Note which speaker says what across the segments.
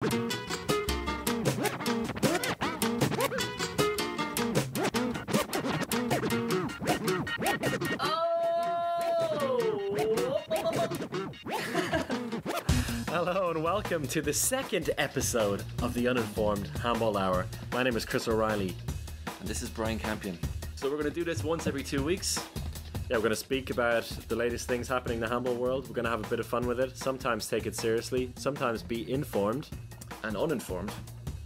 Speaker 1: Hello and welcome to the second episode of the Uninformed Handball Hour. My name is Chris O'Reilly.
Speaker 2: And this is Brian Campion.
Speaker 1: So we're going to do this once every 2 weeks. Yeah, we're going to speak about the latest things happening in the handball world. We're going to have a bit of fun with it. Sometimes take it seriously. Sometimes be informed.
Speaker 2: And uninformed.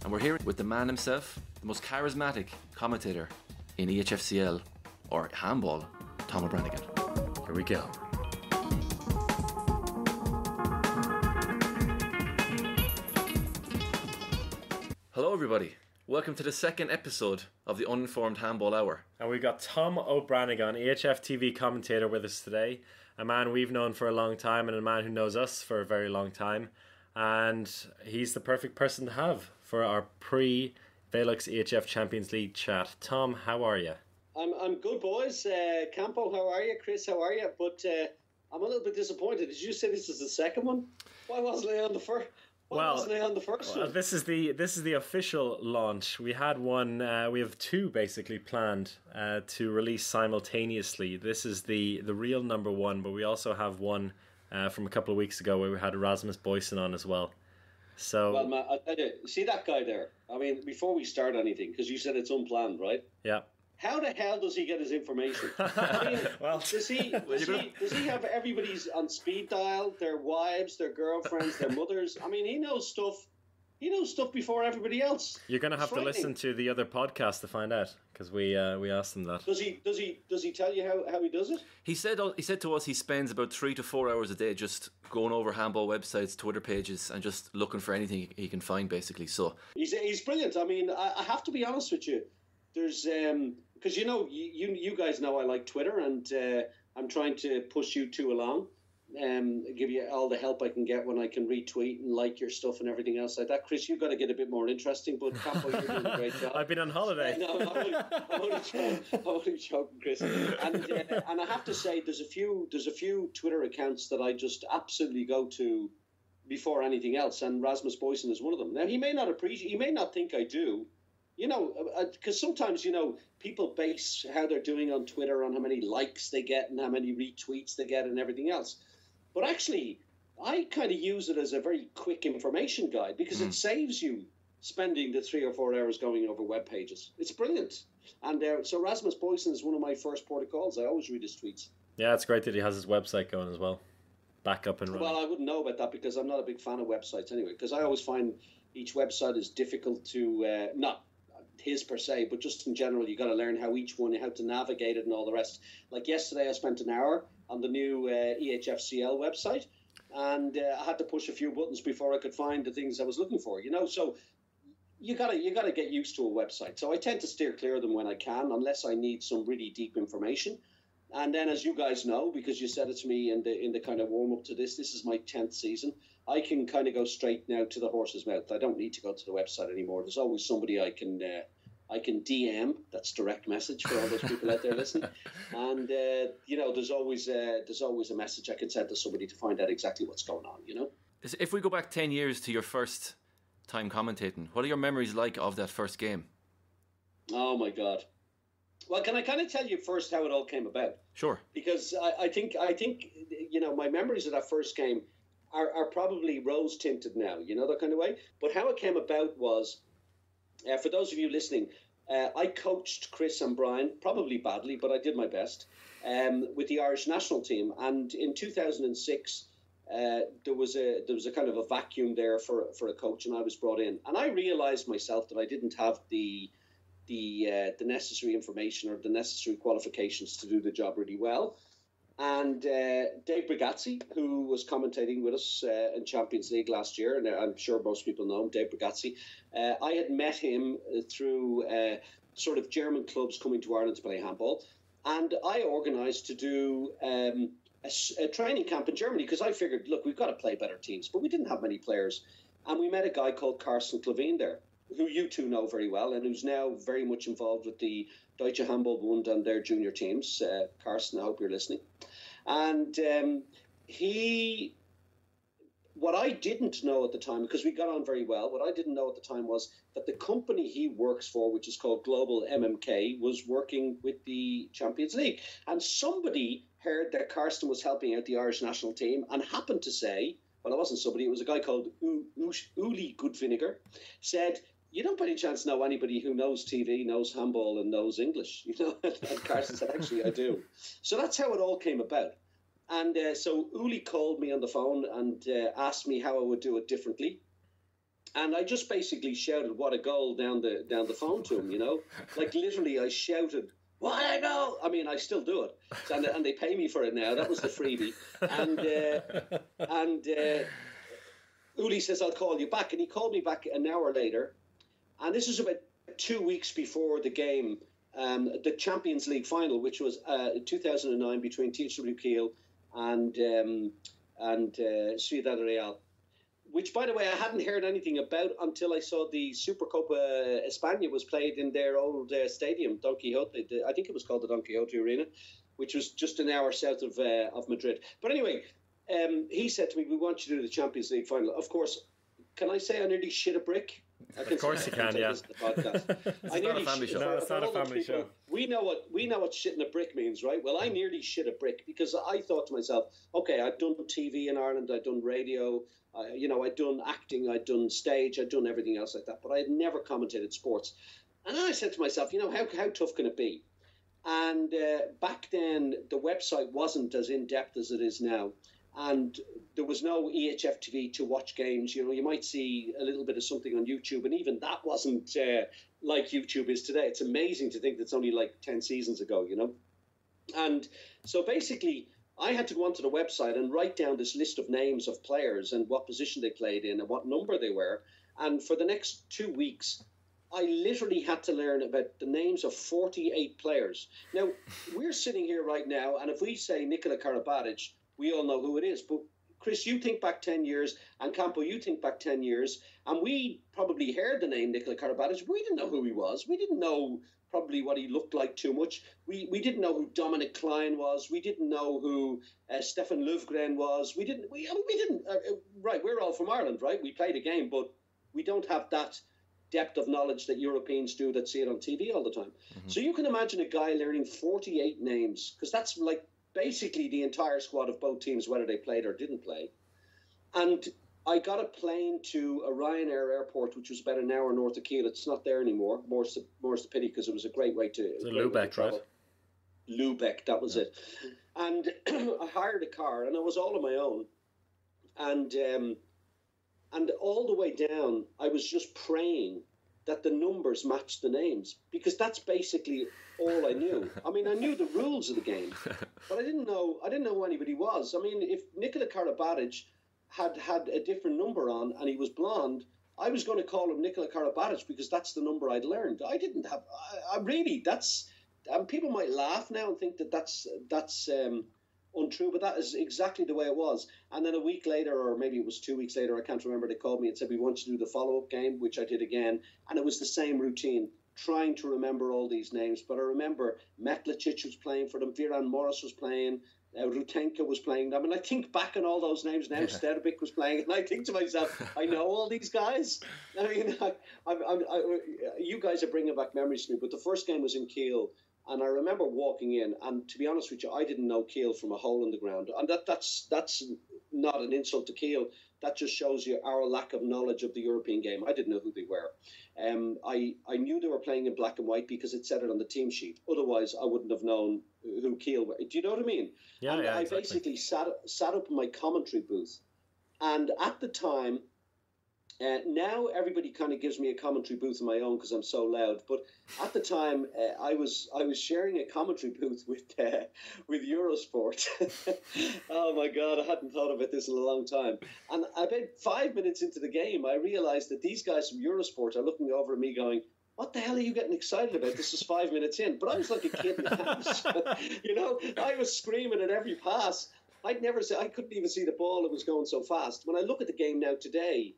Speaker 2: And we're here with the man himself, the most charismatic commentator in ehfCL, or handball, Tom O'Branigan.
Speaker 1: Here we go.
Speaker 2: Hello everybody. Welcome to the second episode of the Uninformed Handball Hour.
Speaker 1: And we've got Tom O'Branigan, ehfTV commentator, with us today. A man we've known for a long time and a man who knows us for a very long time. And he's the perfect person to have for our pre-Velux EHF Champions League chat. Tom, how are you?
Speaker 3: I'm good, boys. Campo, how are you? Chris, how are you? But I'm a little bit disappointed. Did you say this is the second one? Why wasn't I on the first? Wasn't I on the first one?
Speaker 1: This is the official launch. We had one. We have two basically planned to release simultaneously. This is the real number one, but we also have one from a couple of weeks ago where we had Rasmus Boysen on as well. So,
Speaker 3: well, Matt, I tell you, see that guy there? I mean, before we start anything, because you said it's unplanned, right?
Speaker 1: Yeah.
Speaker 3: How the hell does he get his information? I mean,
Speaker 1: well,
Speaker 3: does he have everybody's on speed dial, their wives, their girlfriends, their mothers? I mean, he knows stuff. He knows stuff before everybody else.
Speaker 1: You're going to have to listen to the other podcast to find out, because we asked him that.
Speaker 3: Does he tell you how he does it?
Speaker 2: He said to us he spends about 3 to 4 hours a day just going over handball websites, Twitter pages, and just looking for anything he can find, basically. So
Speaker 3: he's brilliant. I mean, I have to be honest with you. There's because you guys know I like Twitter, and I'm trying to push you two along, give you all the help I can get when I can retweet and like your stuff and everything else like that. Chris, you've got to get a bit more interesting, but Campo, you're doing a great job.
Speaker 1: I've been on holiday.
Speaker 3: No, I'm only joking, Chris. And I have to say, there's a few Twitter accounts that I just absolutely go to before anything else, and Rasmus Boysen is one of them. Now, he may not think I do. You know, because sometimes, people base how they're doing on Twitter on how many likes they get and how many retweets they get and everything else. But actually, I kind of use it as a very quick information guide because it saves you spending the 3 or 4 hours going over web pages. It's brilliant. And so Rasmus Boysen is one of my first port of calls. I always read his tweets.
Speaker 1: Yeah, it's great that he has his website going as well. Back up and running.
Speaker 3: Well, I wouldn't know about that because I'm not a big fan of websites anyway, because I always find each website is difficult to, not his per se, but just in general, you got to learn how to navigate it and all the rest. Like yesterday, I spent an hour on the new ehfCL website, and I had to push a few buttons before I could find the things I was looking for. So you got to get used to a website. So I tend to steer clear of them when I can, unless I need some really deep information. And then, as you guys know, because you said it to me in the kind of warm up to this is my 10th season. I can kind of go straight now to the horse's mouth. I don't need to go to the website anymore. There's always somebody I can DM. That's direct message for all those people out there listening. And there's always a message I can send to somebody to find out exactly what's going on.
Speaker 2: if we go back 10 years to your first time commentating, what are your memories like of that first game?
Speaker 3: Oh my God. Well, can I kind of tell you first how it all came about?
Speaker 2: Sure.
Speaker 3: Because I think my memories of that first game are probably rose tinted now, that kind of way. But how it came about was, for those of you listening, I coached Chris and Brian, probably badly, but I did my best, with the Irish national team. And in 2006, there was a kind of a vacuum there for a coach, and I was brought in. And I realised myself that I didn't have the necessary information or the necessary qualifications to do the job really well. And Dave Brigazzi, who was commentating with us in Champions League last year, and I'm sure most people know him, Dave Brigazzi, I had met him through sort of German clubs coming to Ireland to play handball. And I organised to do a training camp in Germany because I figured, look, we've got to play better teams, but we didn't have many players. And we met a guy called Carsten Clavin there, who you two know very well, and who's now very much involved with the Deutsche Handball Bund and their junior teams. Carsten, I hope you're listening. And he what I didn't know at the time, because we got on very well, what I didn't know at the time was that the company he works for, which is called Global MMK, was working with the Champions League. And somebody heard that Carsten was helping out the Irish national team and happened to say, well, it wasn't somebody, it was a guy called Uli Goodvinegar, said, you don't by any chance know anybody who knows TV, knows handball and knows English, And Carsten said, actually, I do. So that's how it all came about. And so Uli called me on the phone and asked me how I would do it differently. And I just basically shouted, what a goal down the phone to him, Like literally I shouted, what a goal! I mean, I still do it. And they pay me for it now. That was the freebie. And Uli says, I'll call you back. And he called me back an hour later. And this is about 2 weeks before the game, the Champions League final, which was 2009 between THW Kiel and Ciudad Real, which, by the way, I hadn't heard anything about until I saw the Supercopa España was played in their old stadium, Don Quixote. I think it was called the Don Quixote Arena, which was just an hour south of Madrid. But anyway, he said to me, we want you to do the Champions League final. Of course, can I say I nearly shit a brick?
Speaker 1: Of course you can, yeah.
Speaker 2: It's not a family show.
Speaker 1: No, it's not a family show.
Speaker 3: We know what shitting a brick means, right? Well, I nearly shit a brick because I thought to myself, okay, I've done TV in Ireland, I've done radio, I'd done acting, I'd done stage, I'd done everything else like that, but I had never commentated sports. And then I said to myself, how tough can it be? And back then, the website wasn't as in-depth as it is now. And there was no ehfTV to watch games. You might see a little bit of something on YouTube, and even that wasn't like YouTube is today. It's amazing to think that's only like 10 seasons ago, And so basically, I had to go onto the website and write down this list of names of players and what position they played in and what number they were. And for the next 2 weeks, I literally had to learn about the names of 48 players. Now, we're sitting here right now, and if we say Nikola Karabatic, we all know who it is. But Chris, you think back 10 years, and Campo, you think back 10 years, and we probably heard the name Nikola Karabatic. We didn't know who he was. We didn't know probably what he looked like too much. We didn't know who Dominic Klein was. We didn't know who Stefan Löfgren was. We didn't. Right, we're all from Ireland, right? We played a game, but we don't have that depth of knowledge that Europeans do that see it on TV all the time. Mm-hmm. So you can imagine a guy learning 48 names, because that's like basically the entire squad of both teams, whether they played or didn't play. And I got a plane to a Ryanair airport, which was about an hour north of Kiel. It's not there anymore. More's the pity, because it was a great way to
Speaker 1: Lubeck, right?
Speaker 3: Lubeck, that was it. And I hired a car, and I was all on my own. And all the way down, I was just praying that the numbers matched the names, because that's basically all I knew. I mean, I knew the rules of the game, but I didn't know who anybody was. I mean, if Nikola Karabatic had a different number on and he was blonde, I was going to call him Nikola Karabatic because that's the number I'd learned. I didn't have. I really, that's. People might laugh now and think that that's untrue, but that is exactly the way it was. And then a week later, or maybe it was 2 weeks later, I can't remember, they called me and said, we want you to do the follow-up game, which I did again. And it was the same routine, trying to remember all these names. But I remember Metlicic was playing for them, Viran Morris was playing, Rutenka was playing. I mean, I think back on all those names now, Sterbic was playing, and I think to myself, I know all these guys. I mean, you guys are bringing back memories to me, but the first game was in Kiel. And I remember walking in, and to be honest with you, I didn't know Kiel from a hole in the ground. And that's not an insult to Kiel. That just shows you our lack of knowledge of the European game. I didn't know who they were. I knew they were playing in black and white because it said it on the team sheet. Otherwise, I wouldn't have known who Kiel were. Do you know what I mean?
Speaker 1: Yeah,
Speaker 3: and
Speaker 1: yeah,
Speaker 3: I
Speaker 1: exactly.
Speaker 3: basically sat up in my commentary booth. And at the time, now everybody kind of gives me a commentary booth of my own because I'm so loud. But at the time, I was sharing a commentary booth with Eurosport. Oh my God, I hadn't thought about this in a long time. And about 5 minutes into the game, I realized that these guys from Eurosport are looking over at me going, what the hell are you getting excited about? This is 5 minutes in. But I was like a kid in the house. I was screaming at every pass. I couldn't even see the ball. It was going so fast. When I look at the game now today,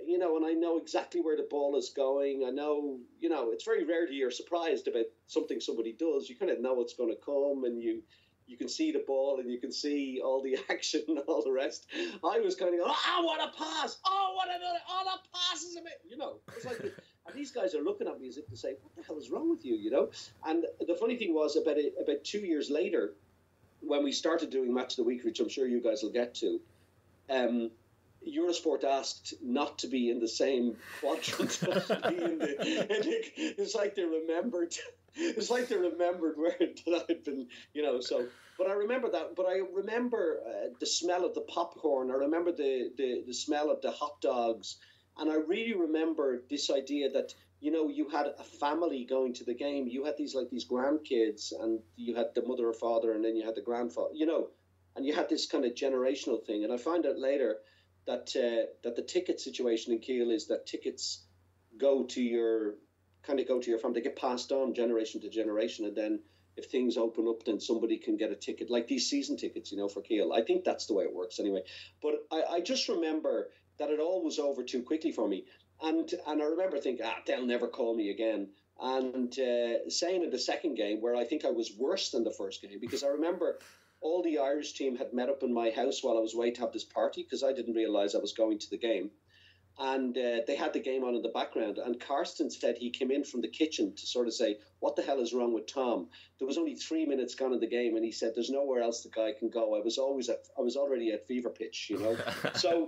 Speaker 3: and I know exactly where the ball is going. I know, it's very rare that you're surprised about something somebody does. You kind of know what's going to come, and you you can see the ball and you can see all the action and all the rest. I was kind of going, what a pass! Oh, what another! Oh, that pass is a bit, It's like, and these guys are looking at me as if to say, "What the hell is wrong with you?" And the funny thing was, about 2 years later, when we started doing Match of the Week, which I'm sure you guys will get to, Eurosport asked not to be in the same quadrant. It's like they remembered. It's like they remembered where that had been, So, but I remember that. But I remember the smell of the popcorn. I remember the smell of the hot dogs, and I really remember this idea that you had a family going to the game. You had these grandkids, and you had the mother or father, and then you had the grandfather. And you had this kind of generational thing. And I found out later that the ticket situation in Kiel is that tickets go to your family. They get passed on generation to generation, and then if things open up, then somebody can get a ticket, like these season tickets, for Kiel. I think that's the way it works anyway. But I just remember that it all was over too quickly for me, and I remember thinking, they'll never call me again. And same in the second game, where I think I was worse than the first game, because I remember all the Irish team had met up in my house while I was away to have this party, because I didn't realise I was going to the game. And they had the game on in the background. And Karsten said he came in from the kitchen to sort of say, what the hell is wrong with Tom? There was only 3 minutes gone in the game. And he said, there's nowhere else the guy can go. I was already at fever pitch, So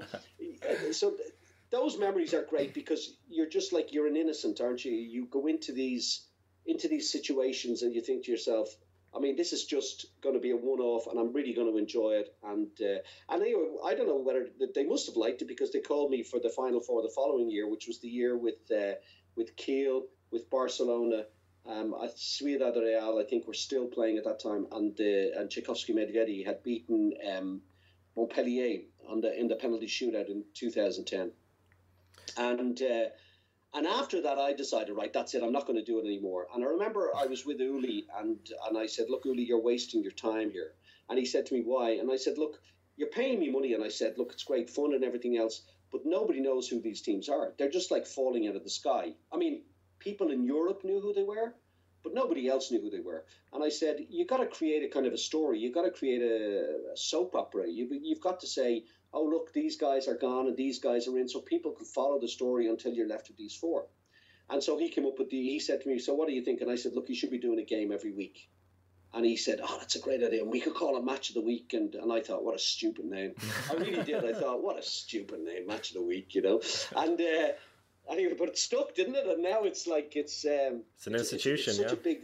Speaker 3: those memories are great, because you're just like, you're an innocent, aren't you? You go into these situations and you think to yourself, this is just going to be a one-off, and I'm really going to enjoy it. And anyway, I don't know whether they must have liked it, because they called me for the Final Four the following year, which was the year with Kiel, with Barcelona, Ciudad Real, I think, were still playing at that time, and Tchaikovsky Medvedi had beaten Montpellier in the penalty shootout in 2010, And after that, I decided, right, that's it. I'm not going to do it anymore. And I remember I was with Uli, and I said, look, Uli, you're wasting your time here. And he said to me, why? And I said, look, you're paying me money. And I said, look, it's great fun and everything else, but nobody knows who these teams are. They're just like falling out of the sky. People in Europe knew who they were, but nobody else knew who they were. And I said, you got to create a kind of a story. You got to create a soap opera. You've got to say, oh, look, these guys are gone and these guys are in, so people can follow the story until you're left with these four. And so he came up he said to me, so what do you think? And I said, look, you should be doing a game every week. And he said, oh, that's a great idea. And we could call it Match of the Week. And I thought, what a stupid name. I really did. I thought, what a stupid name, Match of the Week, And anyway, but it stuck, didn't it? And now it's like, it's an
Speaker 1: institution,
Speaker 3: it's such a big,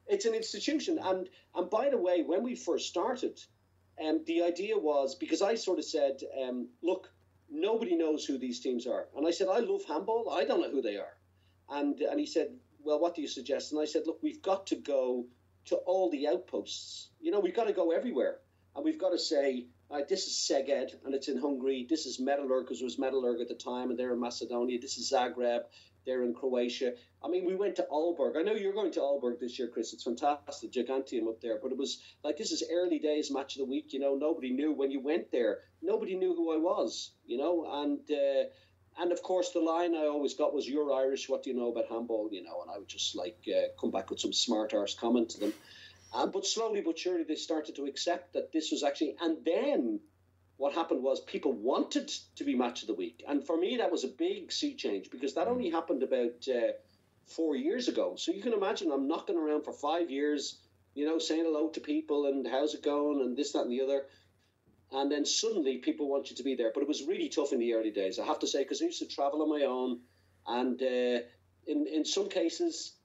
Speaker 3: it's an institution. And by the way, when we first started, the idea was, because I sort of said, look, nobody knows who these teams are. And I said, I love handball. I don't know who they are. And he said, well, what do you suggest? And I said, look, we've got to go to all the outposts. We've got to go everywhere. And we've got to say, this is Szeged, and it's in Hungary. This is Metalurg, because it was Metalurg at the time, and they're in Macedonia. This is Zagreb. They're in Croatia. We went to Aalborg. I know you're going to Aalborg this year, Chris. It's fantastic, Gigantium up there. But it was like, this is early days Match of the Week. Nobody knew when you went there. Nobody knew who I was. And of course, the line I always got was, "You're Irish. What do you know about handball?" And I would just come back with some smart arse comment to them. But slowly but surely, they started to accept that this was actually. And then what happened was people wanted to be Match of the Week. And for me, that was a big sea change, because that only happened about 4 years ago. So you can imagine I'm knocking around for 5 years, saying hello to people and how's it going and this, that and the other. And then suddenly people want you to be there. But it was really tough in the early days, I have to say, because I used to travel on my own. And in some cases,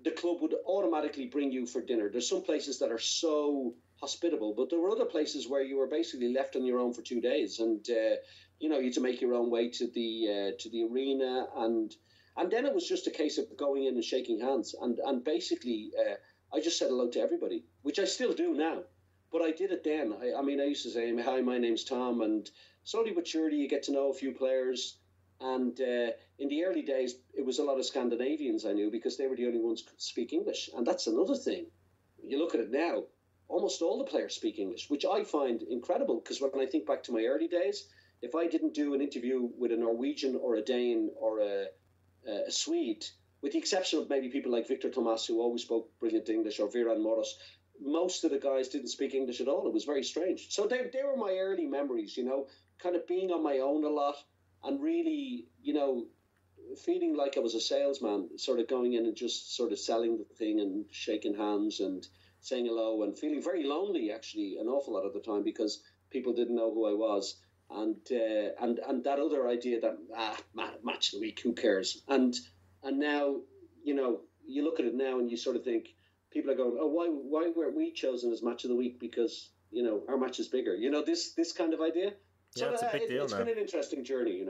Speaker 3: the club would automatically bring you for dinner. There's some places that are so hospitable, but there were other places where you were basically left on your own for 2 days, and you had to make your own way to the arena, and then it was just a case of going in and shaking hands, and basically I just said hello to everybody, which I still do now, but I did it then. I used to say, hi, my name's Tom, and slowly but surely you get to know a few players. And in the early days, it was a lot of Scandinavians I knew, because they were the only ones who could speak English. And that's another thing. You look at it now, almost all the players speak English, which I find incredible, because when I think back to my early days, if I didn't do an interview with a Norwegian or a Dane or a Swede, with the exception of maybe people like Victor Thomas, who always spoke brilliant English, or Viran Moros, most of the guys didn't speak English at all. It was very strange. So they were my early memories, kind of being on my own a lot and really, feeling like I was a salesman, sort of going in and just sort of selling the thing and shaking hands and saying hello and feeling very lonely, actually, an awful lot of the time because people didn't know who I was. And that other idea that, match of the week, who cares? And now, you look at it now and you sort of think, people are going, oh, why weren't we chosen as match of the week? Because, our match is bigger. This kind of idea. So
Speaker 1: yeah, it's a big deal
Speaker 3: it's
Speaker 1: now.
Speaker 3: been an interesting journey,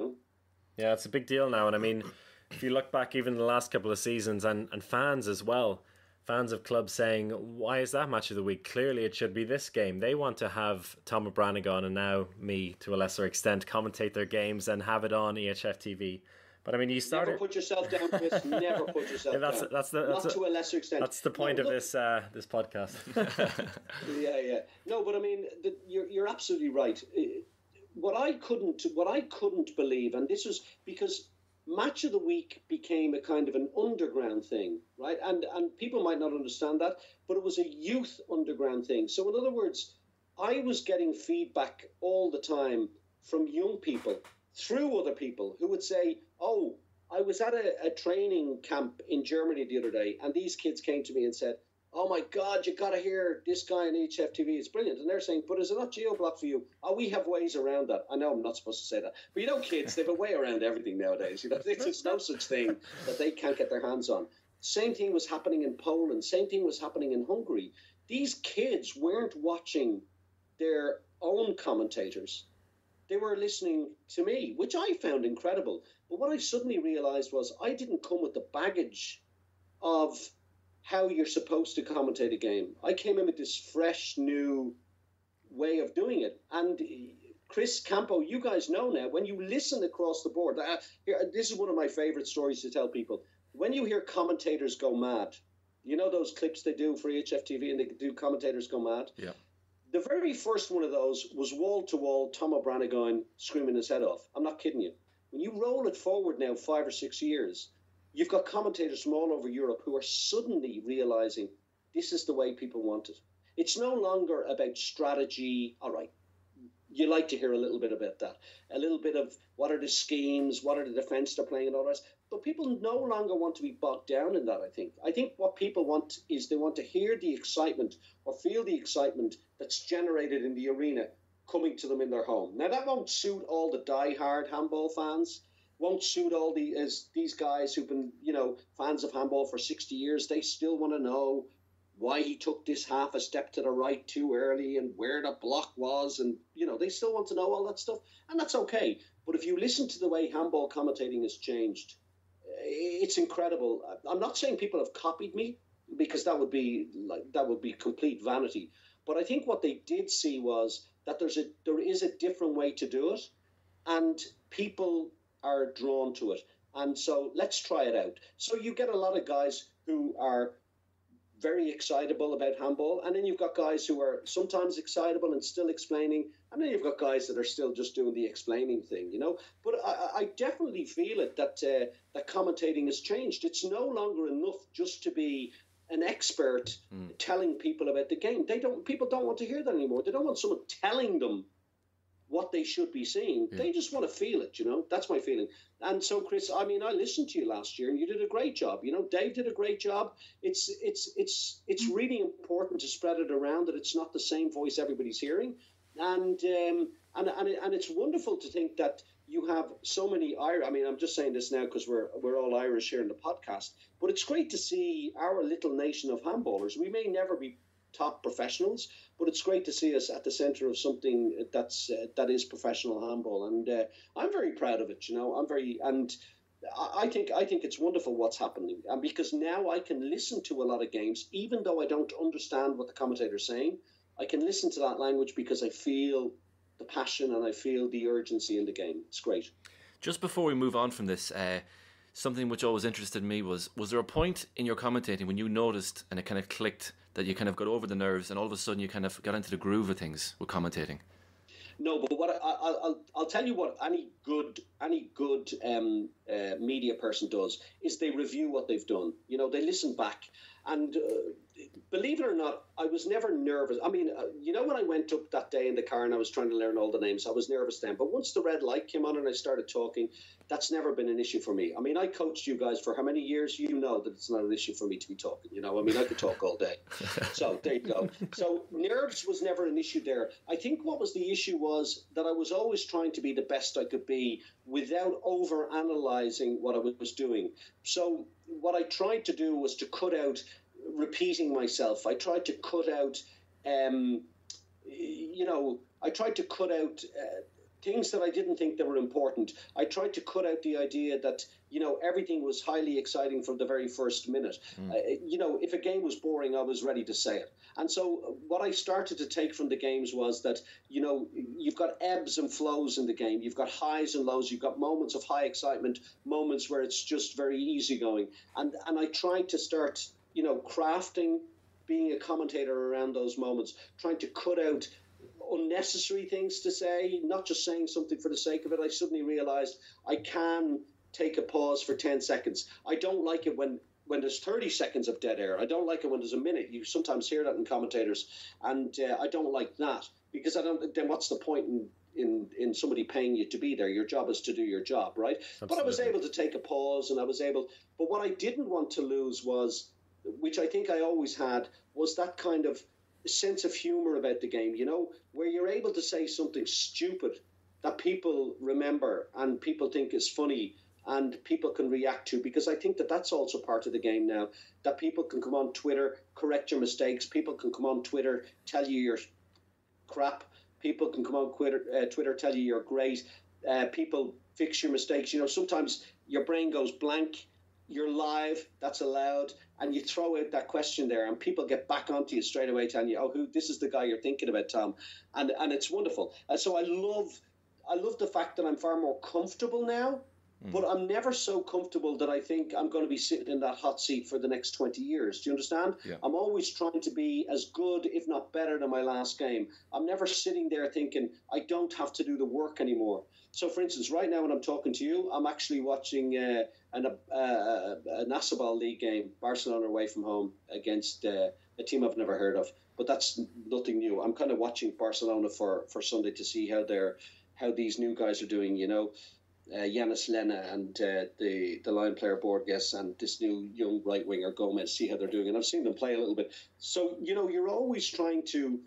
Speaker 1: Yeah, it's a big deal now. And I mean, if you look back even the last couple of seasons and fans as well, fans of clubs saying, why is that match of the week? Clearly it should be this game. They want to have Tom Brannigan and now me, to a lesser extent, commentate their games and have it on ehfTV. But I mean, you started...
Speaker 3: Never put yourself down, Chris. Never put yourself down. Not to a lesser extent.
Speaker 1: That's the point of this podcast.
Speaker 3: Yeah. No, but I mean, you're absolutely right. What I couldn't believe, and this was because match of the week became a kind of an underground thing, right? And people might not understand that, but it was a youth underground thing. So in other words, I was getting feedback all the time from young people through other people who would say, oh, I was at a training camp in Germany the other day, and these kids came to me and said, oh my God, you got to hear this guy on ehfTV. It's brilliant. And they're saying, but is it not geo-block for you? Oh, we have ways around that. I know I'm not supposed to say that. But kids, they have a way around everything nowadays. There's no such thing that they can't get their hands on. Same thing was happening in Poland. Same thing was happening in Hungary. These kids weren't watching their own commentators. They were listening to me, which I found incredible. But what I suddenly realized was I didn't come with the baggage of how you're supposed to commentate a game. I came in with this fresh, new way of doing it. And Chris, Campo, you guys know now, when you listen across the board, this is one of my favorite stories to tell people. When you hear commentators go mad, those clips they do for ehfTV and they do commentators go mad?
Speaker 2: Yeah.
Speaker 3: The very first one of those was wall-to-wall Tom O'Branigan screaming his head off. I'm not kidding you. When you roll it forward now 5 or 6 years, you've got commentators from all over Europe who are suddenly realizing this is the way people want it. It's no longer about strategy. All right, you like to hear a little bit about that. A little bit of what are the schemes, what are the defense they're playing and all that. But people no longer want to be bogged down in that, I think. I think what people want is they want to hear the excitement or feel the excitement that's generated in the arena coming to them in their home. Now, that won't suit all the die-hard handball fans, won't suit all these guys who've been, fans of handball for 60 years. They still want to know why he took this half a step to the right too early and where the block was. And, they still want to know all that stuff. And that's okay. But if you listen to the way handball commentating has changed, it's incredible. I'm not saying people have copied me because that would be complete vanity. But I think what they did see was that there is a different way to do it, and people are drawn to it. And so let's try it out. So you get a lot of guys who are very excitable about handball, and then you've got guys who are sometimes excitable and still explaining, and then you've got guys that are still just doing the explaining thing, But I definitely feel it that commentating has changed. It's no longer enough just to be an expert telling people about the game. People don't want to hear that anymore. They don't want someone telling them what they should be seeing. Yeah. They just want to feel it, That's my feeling. And so, Chris, I mean, I listened to you last year and you did a great job. Dave did a great job. It's really important to spread it around, that it's not the same voice everybody's hearing. And it's wonderful to think that you have so many Irish. I mean, I'm just saying this now because we're all Irish here in the podcast, but it's great to see our little nation of handballers. We may never be top professionals, but it's great to see us at the centre of something that is professional handball, and I'm very proud of it. I think it's wonderful what's happening, and because now I can listen to a lot of games, even though I don't understand what the commentator's saying, I can listen to that language because I feel the passion and I feel the urgency in the game. It's great.
Speaker 2: Just before we move on from this, something which always interested me was there a point in your commentating when you noticed and it kind of clicked that you kind of got over the nerves and all of a sudden you kind of got into the groove of things with commentating?
Speaker 3: No, but what I'll tell you what any good any good media person does is they review what they've done. You know, they listen back. And believe it or not, I was never nervous. I mean, you know, when I went up that day in the car and I was trying to learn all the names, I was nervous then. But once the red light came on and I started talking, that's never been an issue for me. I mean, I coached you guys for how many years? You know that it's not an issue for me to be talking. You know, I mean, I could talk all day. So there you go. So nerves was never an issue there. I think what was the issue was that I was always trying to be the best I could be without over-analyzing what I was doing. So what I tried to do was to cut out repeating myself. I tried to cut out, I tried to cut out things that I didn't think that were important. I tried to cut out the idea that, you know, everything was highly exciting from the very first minute. If a game was boring, I was ready to say it. And so what I started to take from the games was that, you know, you've got ebbs and flows in the game. You've got highs and lows. You've got moments of high excitement, moments where it's just very easygoing. And I tried to start, you know, crafting being a commentator around those moments, trying to cut out unnecessary things to say, not just saying something for the sake of it. I suddenly realized I can take a pause for 10 seconds. I don't like it when there's 30 seconds of dead air. I don't like it when there's a minute. You sometimes hear that in commentators, and I don't like that, because then what's the point in somebody paying you to be there? Your job is to do your job, right? Absolutely. But I was able to take a pause, and but what I didn't want to lose was, which I think I always had, was that kind of sense of humor about the game, you know, where you're able to say something stupid that people remember and people think is funny and people can react to, because I think that that's also part of the game now, that people can come on Twitter, correct your mistakes, people can come on Twitter, tell you you're crap, people can come on Twitter, tell you you're great, people fix your mistakes. You know, sometimes your brain goes blank, you're live, that's allowed, and you throw out that question there and people get back onto you straight away telling you, this is the guy you're thinking about, Tom. And it's wonderful. And so I love the fact that I'm far more comfortable now, but I'm never so comfortable that I think I'm going to be sitting in that hot seat for the next 20 years. Do you understand? Yeah. I'm always trying to be as good, if not better, than my last game. I'm never sitting there thinking I don't have to do the work anymore. So, for instance, right now when I'm talking to you, I'm actually watching a Handball league game, Barcelona away from home against a team I've never heard of. But that's nothing new. I'm kind of watching Barcelona for Sunday to see how these new guys are doing, you know. Yanis Lena and the Lion player Borges and this new young right winger Gomez, see how they're doing, and I've seen them play a little bit. So, you know, you're always trying to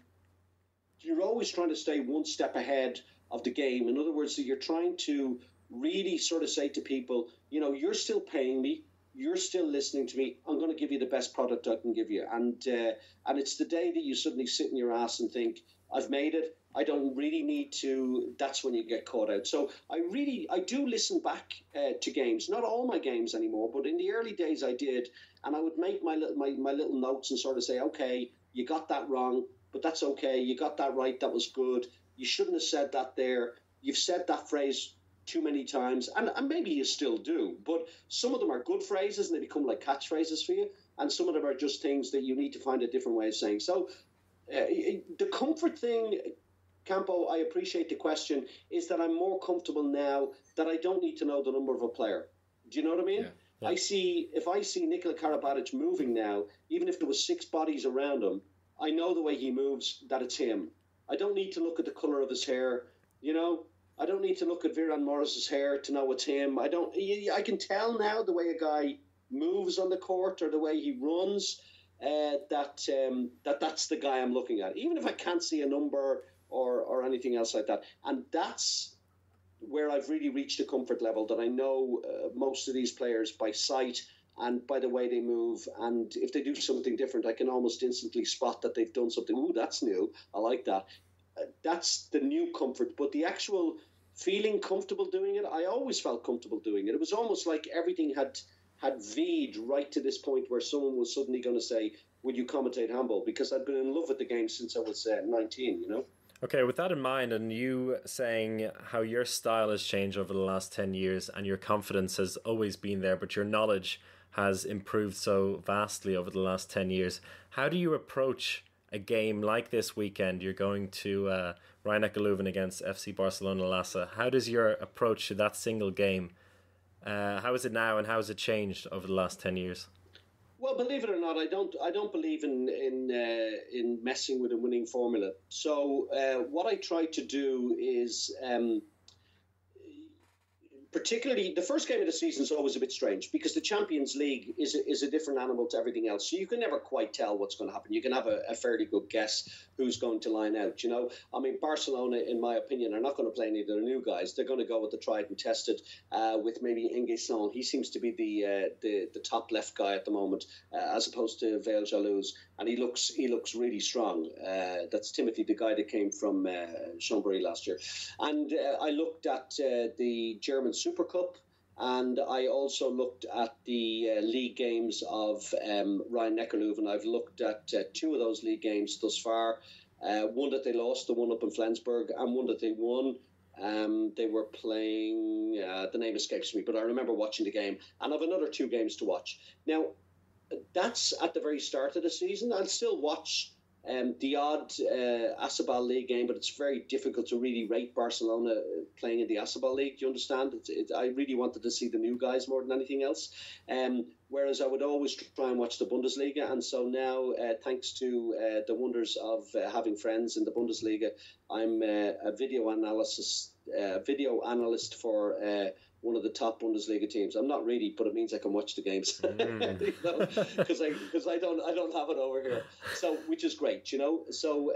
Speaker 3: stay one step ahead of the game. In other words, that you're trying to really sort of say to people, you know, you're still paying me, you're still listening to me, I'm going to give you the best product I can give you. And it's the day that you suddenly sit in your ass and think, I've made it, I don't really need to, that's when you get caught out. So I do listen back to games, not all my games anymore, but in the early days I did, and I would make my little notes and sort of say, okay, you got that wrong, but that's okay, you got that right, that was good, you shouldn't have said that there, you've said that phrase too many times, and maybe you still do, but some of them are good phrases and they become like catchphrases for you, and some of them are just things that you need to find a different way of saying. So the comfort thing, Campo, I appreciate the question, is that I'm more comfortable now that I don't need to know the number of a player. Do you know what I mean? Yeah. If I see Nikola Karabatic moving now, even if there was 6 bodies around him, I know the way he moves, that it's him. I don't need to look at the colour of his hair, you know? I don't need to look at Viran Morris's hair to know it's him. I can tell now the way a guy moves on the court or the way he runs, that's the guy I'm looking at, even if I can't see a number or anything else like that. And that's where I've really reached a comfort level, that I know most of these players by sight and by the way they move. And if they do something different, I can almost instantly spot that they've done something. Ooh, that's new. I like that. That's the new comfort. But the actual feeling comfortable doing it, I always felt comfortable doing it. It was almost like everything had V'd right to this point where someone was suddenly going to say, would you commentate handball? Because I'd been in love with the game since I was 19, you know?
Speaker 1: Okay, with that in mind, and you saying how your style has changed over the last 10 years and your confidence has always been there, but your knowledge has improved so vastly over the last 10 years, how do you approach a game like this weekend? You're going to Rhein-Neckar Löwen against FC Barcelona Lassa. How does your approach to that single game, how is it now and how has it changed over the last 10 years?
Speaker 3: Well, believe it or not, I don't believe in messing with a winning formula. So what I try to do is, particularly the first game of the season is always a bit strange because the Champions League is a different animal to everything else. So you can never quite tell what's going to happen. You can have a fairly good guess who's going to line out. You know, I mean, Barcelona, in my opinion, are not going to play any of the new guys. They're going to go with the tried and tested, with maybe Ekdahl. He seems to be the top left guy at the moment, as opposed to Vail Jalouse, and he looks really strong. That's Timothy, the guy that came from Chambéry last year. And I looked at the German Super Cup, and I also looked at the league games of Rhein-Neckar Löwen. I've looked at two of those league games thus far. One that they lost, the one up in Flensburg, and one that they won. They were playing, the name escapes me, but I remember watching the game, and I've another two games to watch. Now, that's at the very start of the season. I'll still watch the odd Asabal League game, but it's very difficult to really rate Barcelona playing in the Asabal League. Do you understand? I really wanted to see the new guys more than anything else. Whereas I would always try and watch the Bundesliga. And so now, thanks to the wonders of having friends in the Bundesliga, I'm a video analyst for one of the top Bundesliga teams. I'm not really, but it means I can watch the games because I don't have it over here. So, which is great, you know. So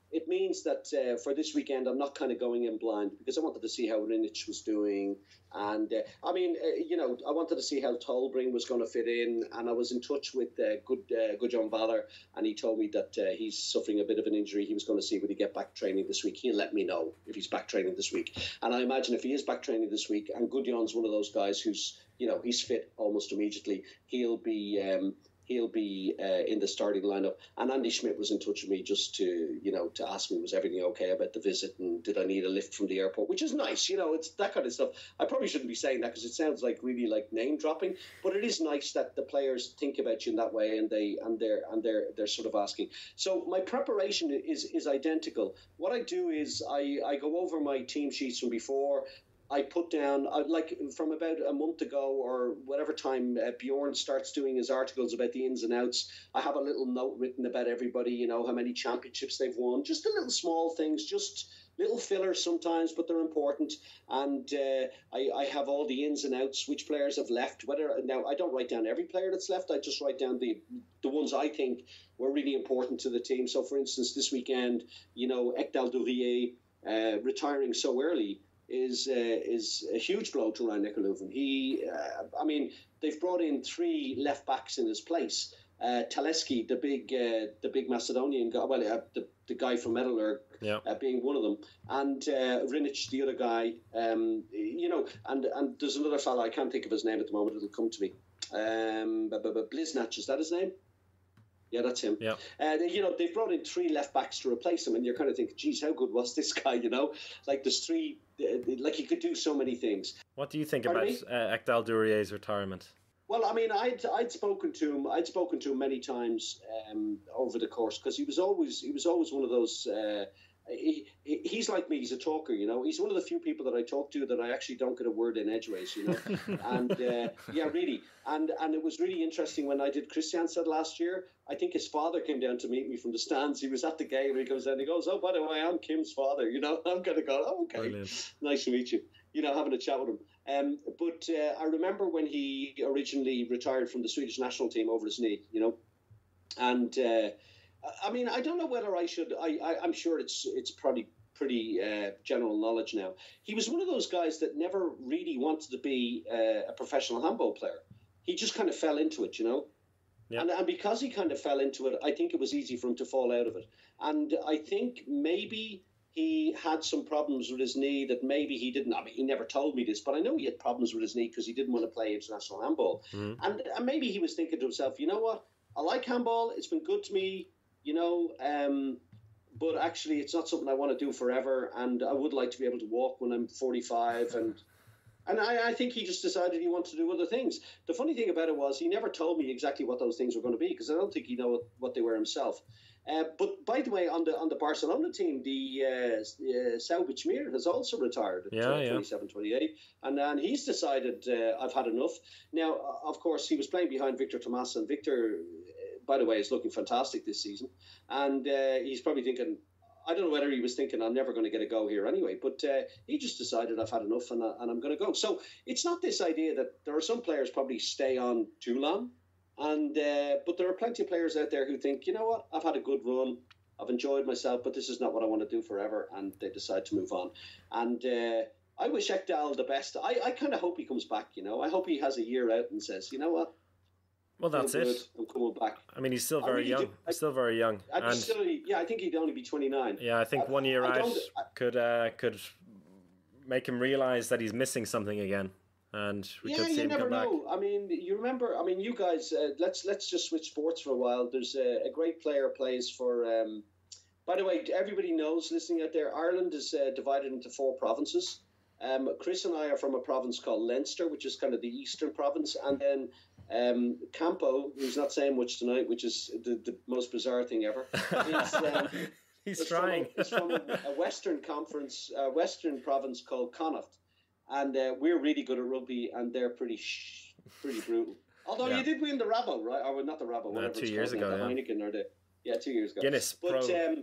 Speaker 3: it means that for this weekend, I'm not kind of going in blind because I wanted to see how Rhein-Neckar was doing, and I wanted to see how Tolbring was going to fit in, and I was in touch with good John Valor, and he told me that he's suffering a bit of an injury. He was going to see would he get back training this week. He'll let me know if he's back training this week, and I imagine if he is back training this week, and Gudjon's one of those guys who's he's fit almost immediately, he'll be in the starting lineup. And Andy Schmidt was in touch with me just to ask me was everything okay about the visit and did I need a lift from the airport, which is nice. It's that kind of stuff. I probably shouldn't be saying that because it sounds like really like name dropping, but it is nice that the players think about you in that way and they're sort of asking. So my preparation is identical. What I do is I go over my team sheets from before. I put down, like from about a month ago or whatever time Bjorn starts doing his articles about the ins and outs, I have a little note written about everybody, how many championships they've won, just the little small things, just little fillers sometimes, but they're important. And I have all the ins and outs, which players have left. Now, I don't write down every player that's left. I just write down the ones I think were really important to the team. So, for instance, this weekend, Ekdahl du Rietz retiring so early is a huge blow to Rhein-Neckar Löwen. They've brought in three left backs in his place. Taleski, the big Macedonian guy, the guy from Metalurg, being one of them, and Rinic, the other guy, and there's another fella, I can't think of his name at the moment, it'll come to me. Bliznach, is that his name? Yeah, that's him. Yeah. They've brought in three left backs to replace him, and you're kind of thinking, geez, how good was this guy? Like there's three, like he could do so many things. What do you think about
Speaker 1: Ekdahl du Rietz's retirement?
Speaker 3: Well, I'd spoken to him. I'd spoken to him many times over the course because he was always one of those. He's like me. He's a talker, He's one of the few people that I talk to that I actually don't get a word in edgeways, And really. And it was really interesting when I did Kristianstad last year. I think his father came down to meet me from the stands. He was at the game and he comes down and he goes, "Oh, by the way, I'm Kim's father." I'm kind of going, "Oh, okay, brilliant. Nice to meet you." Having a chat with him. But I remember when he originally retired from the Swedish national team over his knee, and. I don't know whether I should. I'm sure it's probably pretty general knowledge now. He was one of those guys that never really wanted to be a professional handball player. He just kind of fell into it, Yeah. And because he kind of fell into it, I think it was easy for him to fall out of it. And I think maybe he had some problems with his knee that maybe he didn't. He never told me this, but I know he had problems with his knee because he didn't want to play international handball. Mm-hmm. And maybe he was thinking to himself, you know what? I like handball. It's been good to me. But actually it's not something I want to do forever, and I would like to be able to walk when I'm 45, and I think he just decided he wanted to do other things. The funny thing about it was he never told me exactly what those things were going to be because I don't think he knew what they were himself. But by the way, on the Barcelona team, the Saubich Mir has also retired at 27, 28, and he's decided I've had enough. Now, of course, he was playing behind Victor Tomasa, and Victor, by the way, is looking fantastic this season, and he's probably thinking, I don't know whether he was thinking I'm never going to get a go here anyway, but he just decided I've had enough and I'm going to go. So it's not this idea that there are some players probably stay on too long. And but there are plenty of players out there who think, you know what, I've had a good run, I've enjoyed myself, but this is not what I want to do forever, and they decide to move on. And I wish Ekdahl the best. I kind of hope he comes back, you know. I hope he has a year out and says, you know what,
Speaker 1: well, that's it.
Speaker 3: I'm coming back.
Speaker 1: I mean, he's still very young. Still very young.
Speaker 3: I think he'd only be 29.
Speaker 1: Yeah, I think 1 year out could make him realise that he's missing something again. And we could see him come back.
Speaker 3: I mean, you remember? I mean, you guys. Let's just switch sports for a while. There's a great player plays for. By the way, everybody knows listening out there, Ireland is divided into 4 provinces. Chris and I are from a province called Leinster, which is kind of the eastern province, and then Campo, who's not saying much tonight, which is the most bizarre thing ever.
Speaker 1: He's trying.
Speaker 3: It's from a western province called Connacht. And we're really good at rugby, and they're pretty brutal. Although you did win the Rabo, right? Or not the Rabo, whatever
Speaker 1: 2 years ago,
Speaker 3: the Heineken or 2 years ago.
Speaker 1: Guinness
Speaker 3: But
Speaker 1: Pro.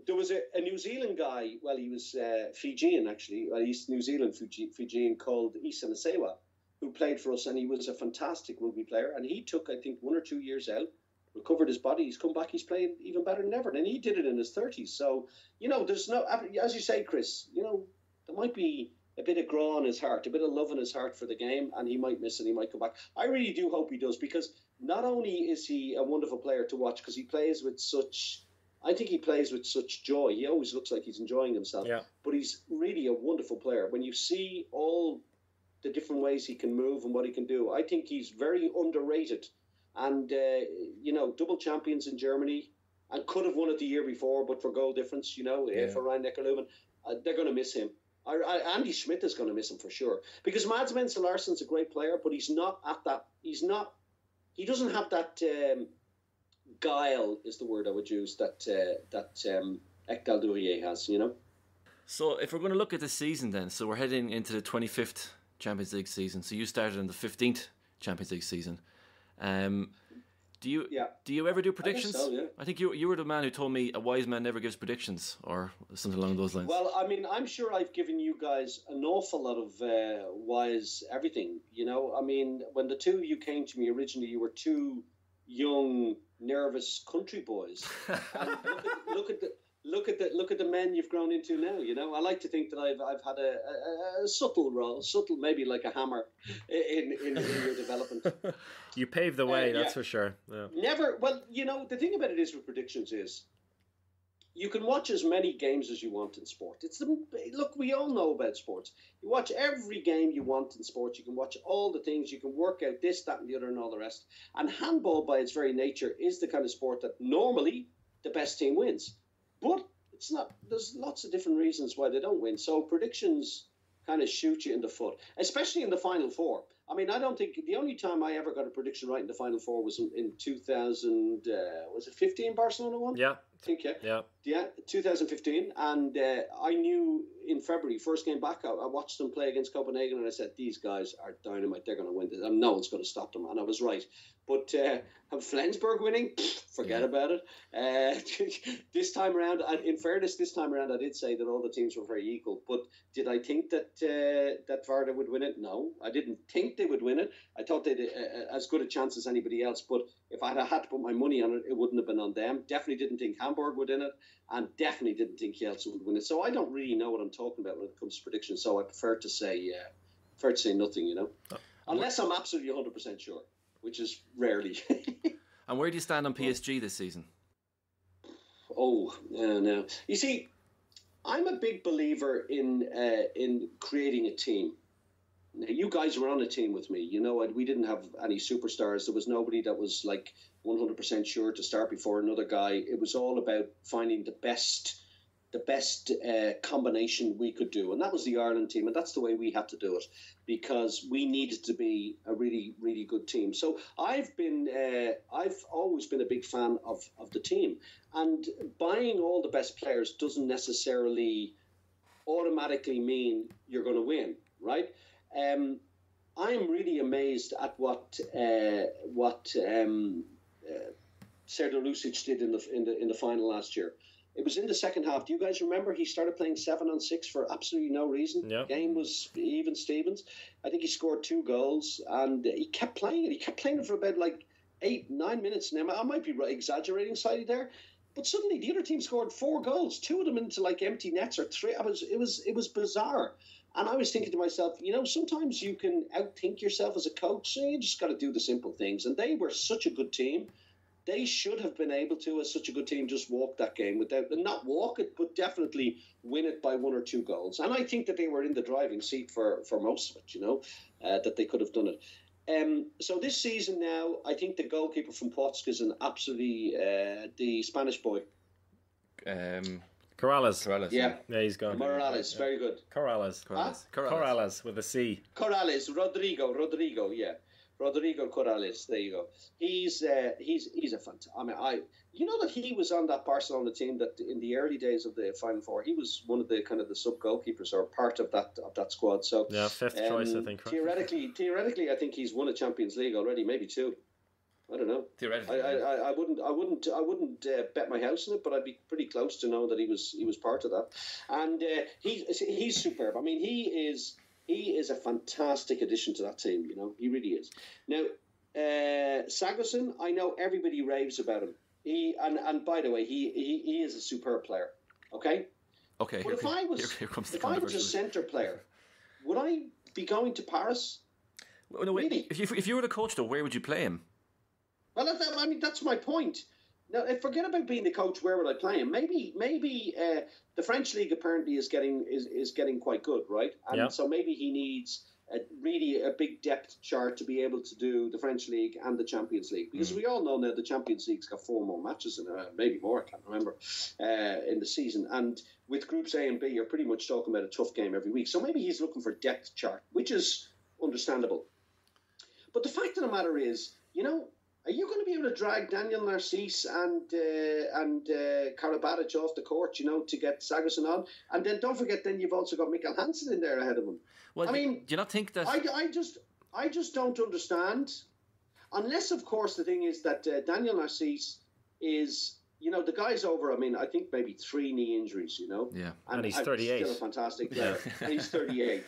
Speaker 3: there was a New Zealand guy. Well, he was Fijian actually. Well, he's New Zealand Fijian called Isa Nasewa, who played for us, and he was a fantastic rugby player. And he took, I think, 1 or 2 years out, recovered his body. He's come back. He's playing even better than ever, and he did it in his 30s. So there's no, as you say, Chris. There might be a bit of graw in his heart, a bit of love in his heart for the game, and he might miss it, he might come back. I really do hope he does, because not only is he a wonderful player to watch, because he plays with such joy. He always looks like he's enjoying himself, but he's really a wonderful player. When you see all the different ways he can move and what he can do, I think he's very underrated. And, double champions in Germany, and could have won it the year before, but for goal difference, for Rhein-Neckar Löwen, they're going to miss him. Andy Schmidt is going to miss him for sure, because Mads Menzel Larsen's a great player, but he's not at that. He doesn't have that guile, is the word I would use, that Ekdahl du Rietz has.
Speaker 2: So if we're going to look at the season, then, so we're heading into the 25th Champions League season. So you started in the 15th Champions League season. Do you ever do predictions?
Speaker 3: I think so, yeah.
Speaker 2: I think you were the man who told me a wise man never gives predictions, or something along those lines.
Speaker 3: Well, I mean, I'm sure I've given you guys an awful lot of wise everything. I mean, when the two of you came to me originally, you were two young, nervous country boys. And look at the men you've grown into now. I like to think that I've had a subtle role, maybe like a hammer in your development.
Speaker 1: You paved the way, that's for sure. Yeah.
Speaker 3: Never. Well, the thing about it is with predictions is you can watch as many games as you want in sport. Look, we all know about sports. You watch every game you want in sports. You can watch all the things. You can work out this, that, and the other, and all the rest. And handball, by its very nature, is the kind of sport that normally the best team wins. But it's not. There's lots of different reasons why they don't win. So predictions kind of shoot you in the foot, especially in the Final Four. I mean, I don't think the only time I ever got a prediction right in the Final Four was in 2000. Was it 15 Barcelona won?
Speaker 1: Yeah.
Speaker 3: I think, yeah, 2015. And I knew in February, first game back, I watched them play against Copenhagen, and I said, these guys are dynamite. They're going to win this. And no one's going to stop them. And I was right. But have Flensburg winning? Forget about it. This time around, in fairness, I did say that all the teams were very equal. But did I think that Varda would win it? No, I didn't think they would win it. I thought they'd as good a chance as anybody else. But if I had to put my money on it, it wouldn't have been on them. Definitely didn't think Hamburg would win it, and definitely didn't think Kielce would win it. So I don't really know what I'm talking about when it comes to predictions. So I prefer to say nothing, unless I'm absolutely 100% sure, which is rarely.
Speaker 2: And where do you stand on PSG this season?
Speaker 3: Oh, no. You see, I'm a big believer in creating a team. Now, you guys were on a team with me. We didn't have any superstars. There was nobody that was like 100% sure to start before another guy. It was all about finding the best the best combination we could do. And that was the Ireland team, and that's the way we had to do it, because we needed to be a really, really good team. So I've always been a big fan of the team. And buying all the best players doesn't necessarily automatically mean you're going to win, right? I'm really amazed at what Serdar Lucic did in the final last year. It was in the second half. Do you guys remember he started playing 7-on-6 for absolutely no reason?
Speaker 1: Yeah.
Speaker 3: Game was even Stevens. I think he scored 2 goals, and he kept playing it. He kept playing it for about 8-9 minutes. Now I might be exaggerating slightly there, but suddenly the other team scored 4 goals, 2 of them into empty nets or 3. It was bizarre. And I was thinking to myself, sometimes you can outthink yourself as a coach, so you just got to do the simple things. And they were such a good team. They should have been able to, as such a good team, just walk that game not walk it, but definitely win it by 1 or 2 goals. And I think that they were in the driving seat for most of it, that they could have done it. So this season now, I think the goalkeeper from Potsk is an absolutely the Spanish boy.
Speaker 1: Corrales.
Speaker 3: Yeah,
Speaker 1: he's gone.
Speaker 3: Morales, very good.
Speaker 1: Corrales with a C.
Speaker 3: Corrales, Rodrigo, yeah. Rodrigo Corrales, there you go. He's a fantastic. I mean, you know that he was on that Barcelona team that in the early days of the Final Four, he was one of the kind of the sub goalkeepers or part of that squad. So
Speaker 1: yeah, 5th choice, I think.
Speaker 3: Theoretically, I think he's won a Champions League already, maybe 2. I don't know.
Speaker 2: Theoretically,
Speaker 3: I wouldn't bet my house on it, but I'd be pretty close to know that he was part of that. And he's superb. I mean, he is a fantastic addition to that team, he really is. Now, Sigurdsson, I know everybody raves about him. And by the way, he is a superb player. Okay?
Speaker 2: Okay.
Speaker 3: But if I was a centre player, would I be going to Paris?
Speaker 2: Well, no, wait. Really? If you were the coach, though, where would you play him?
Speaker 3: Well, that's my point. Now, forget about being the coach. Where would I play him? Maybe the French league apparently is getting quite good, right? And so maybe he needs a big depth chart to be able to do the French league and the Champions League, because we all know now the Champions League's got 4 more matches in it, maybe more. I can't remember in the season. And with groups A and B, you're pretty much talking about a tough game every week. So maybe he's looking for depth chart, which is understandable. But the fact of the matter is, are you going to be able to drag Daniel Narcisse and Karabatic off the court, to get Sigurdsson on? And then don't forget, then you've also got Mikkel Hansen in there ahead of him.
Speaker 2: Well, I mean, do you not think that?
Speaker 3: I just don't understand. Unless, of course, the thing is that Daniel Narcisse is, the guy's over. I mean, I think maybe 3 knee injuries.
Speaker 2: Yeah,
Speaker 1: and he's 38.
Speaker 3: Still a fantastic player. And he's 38.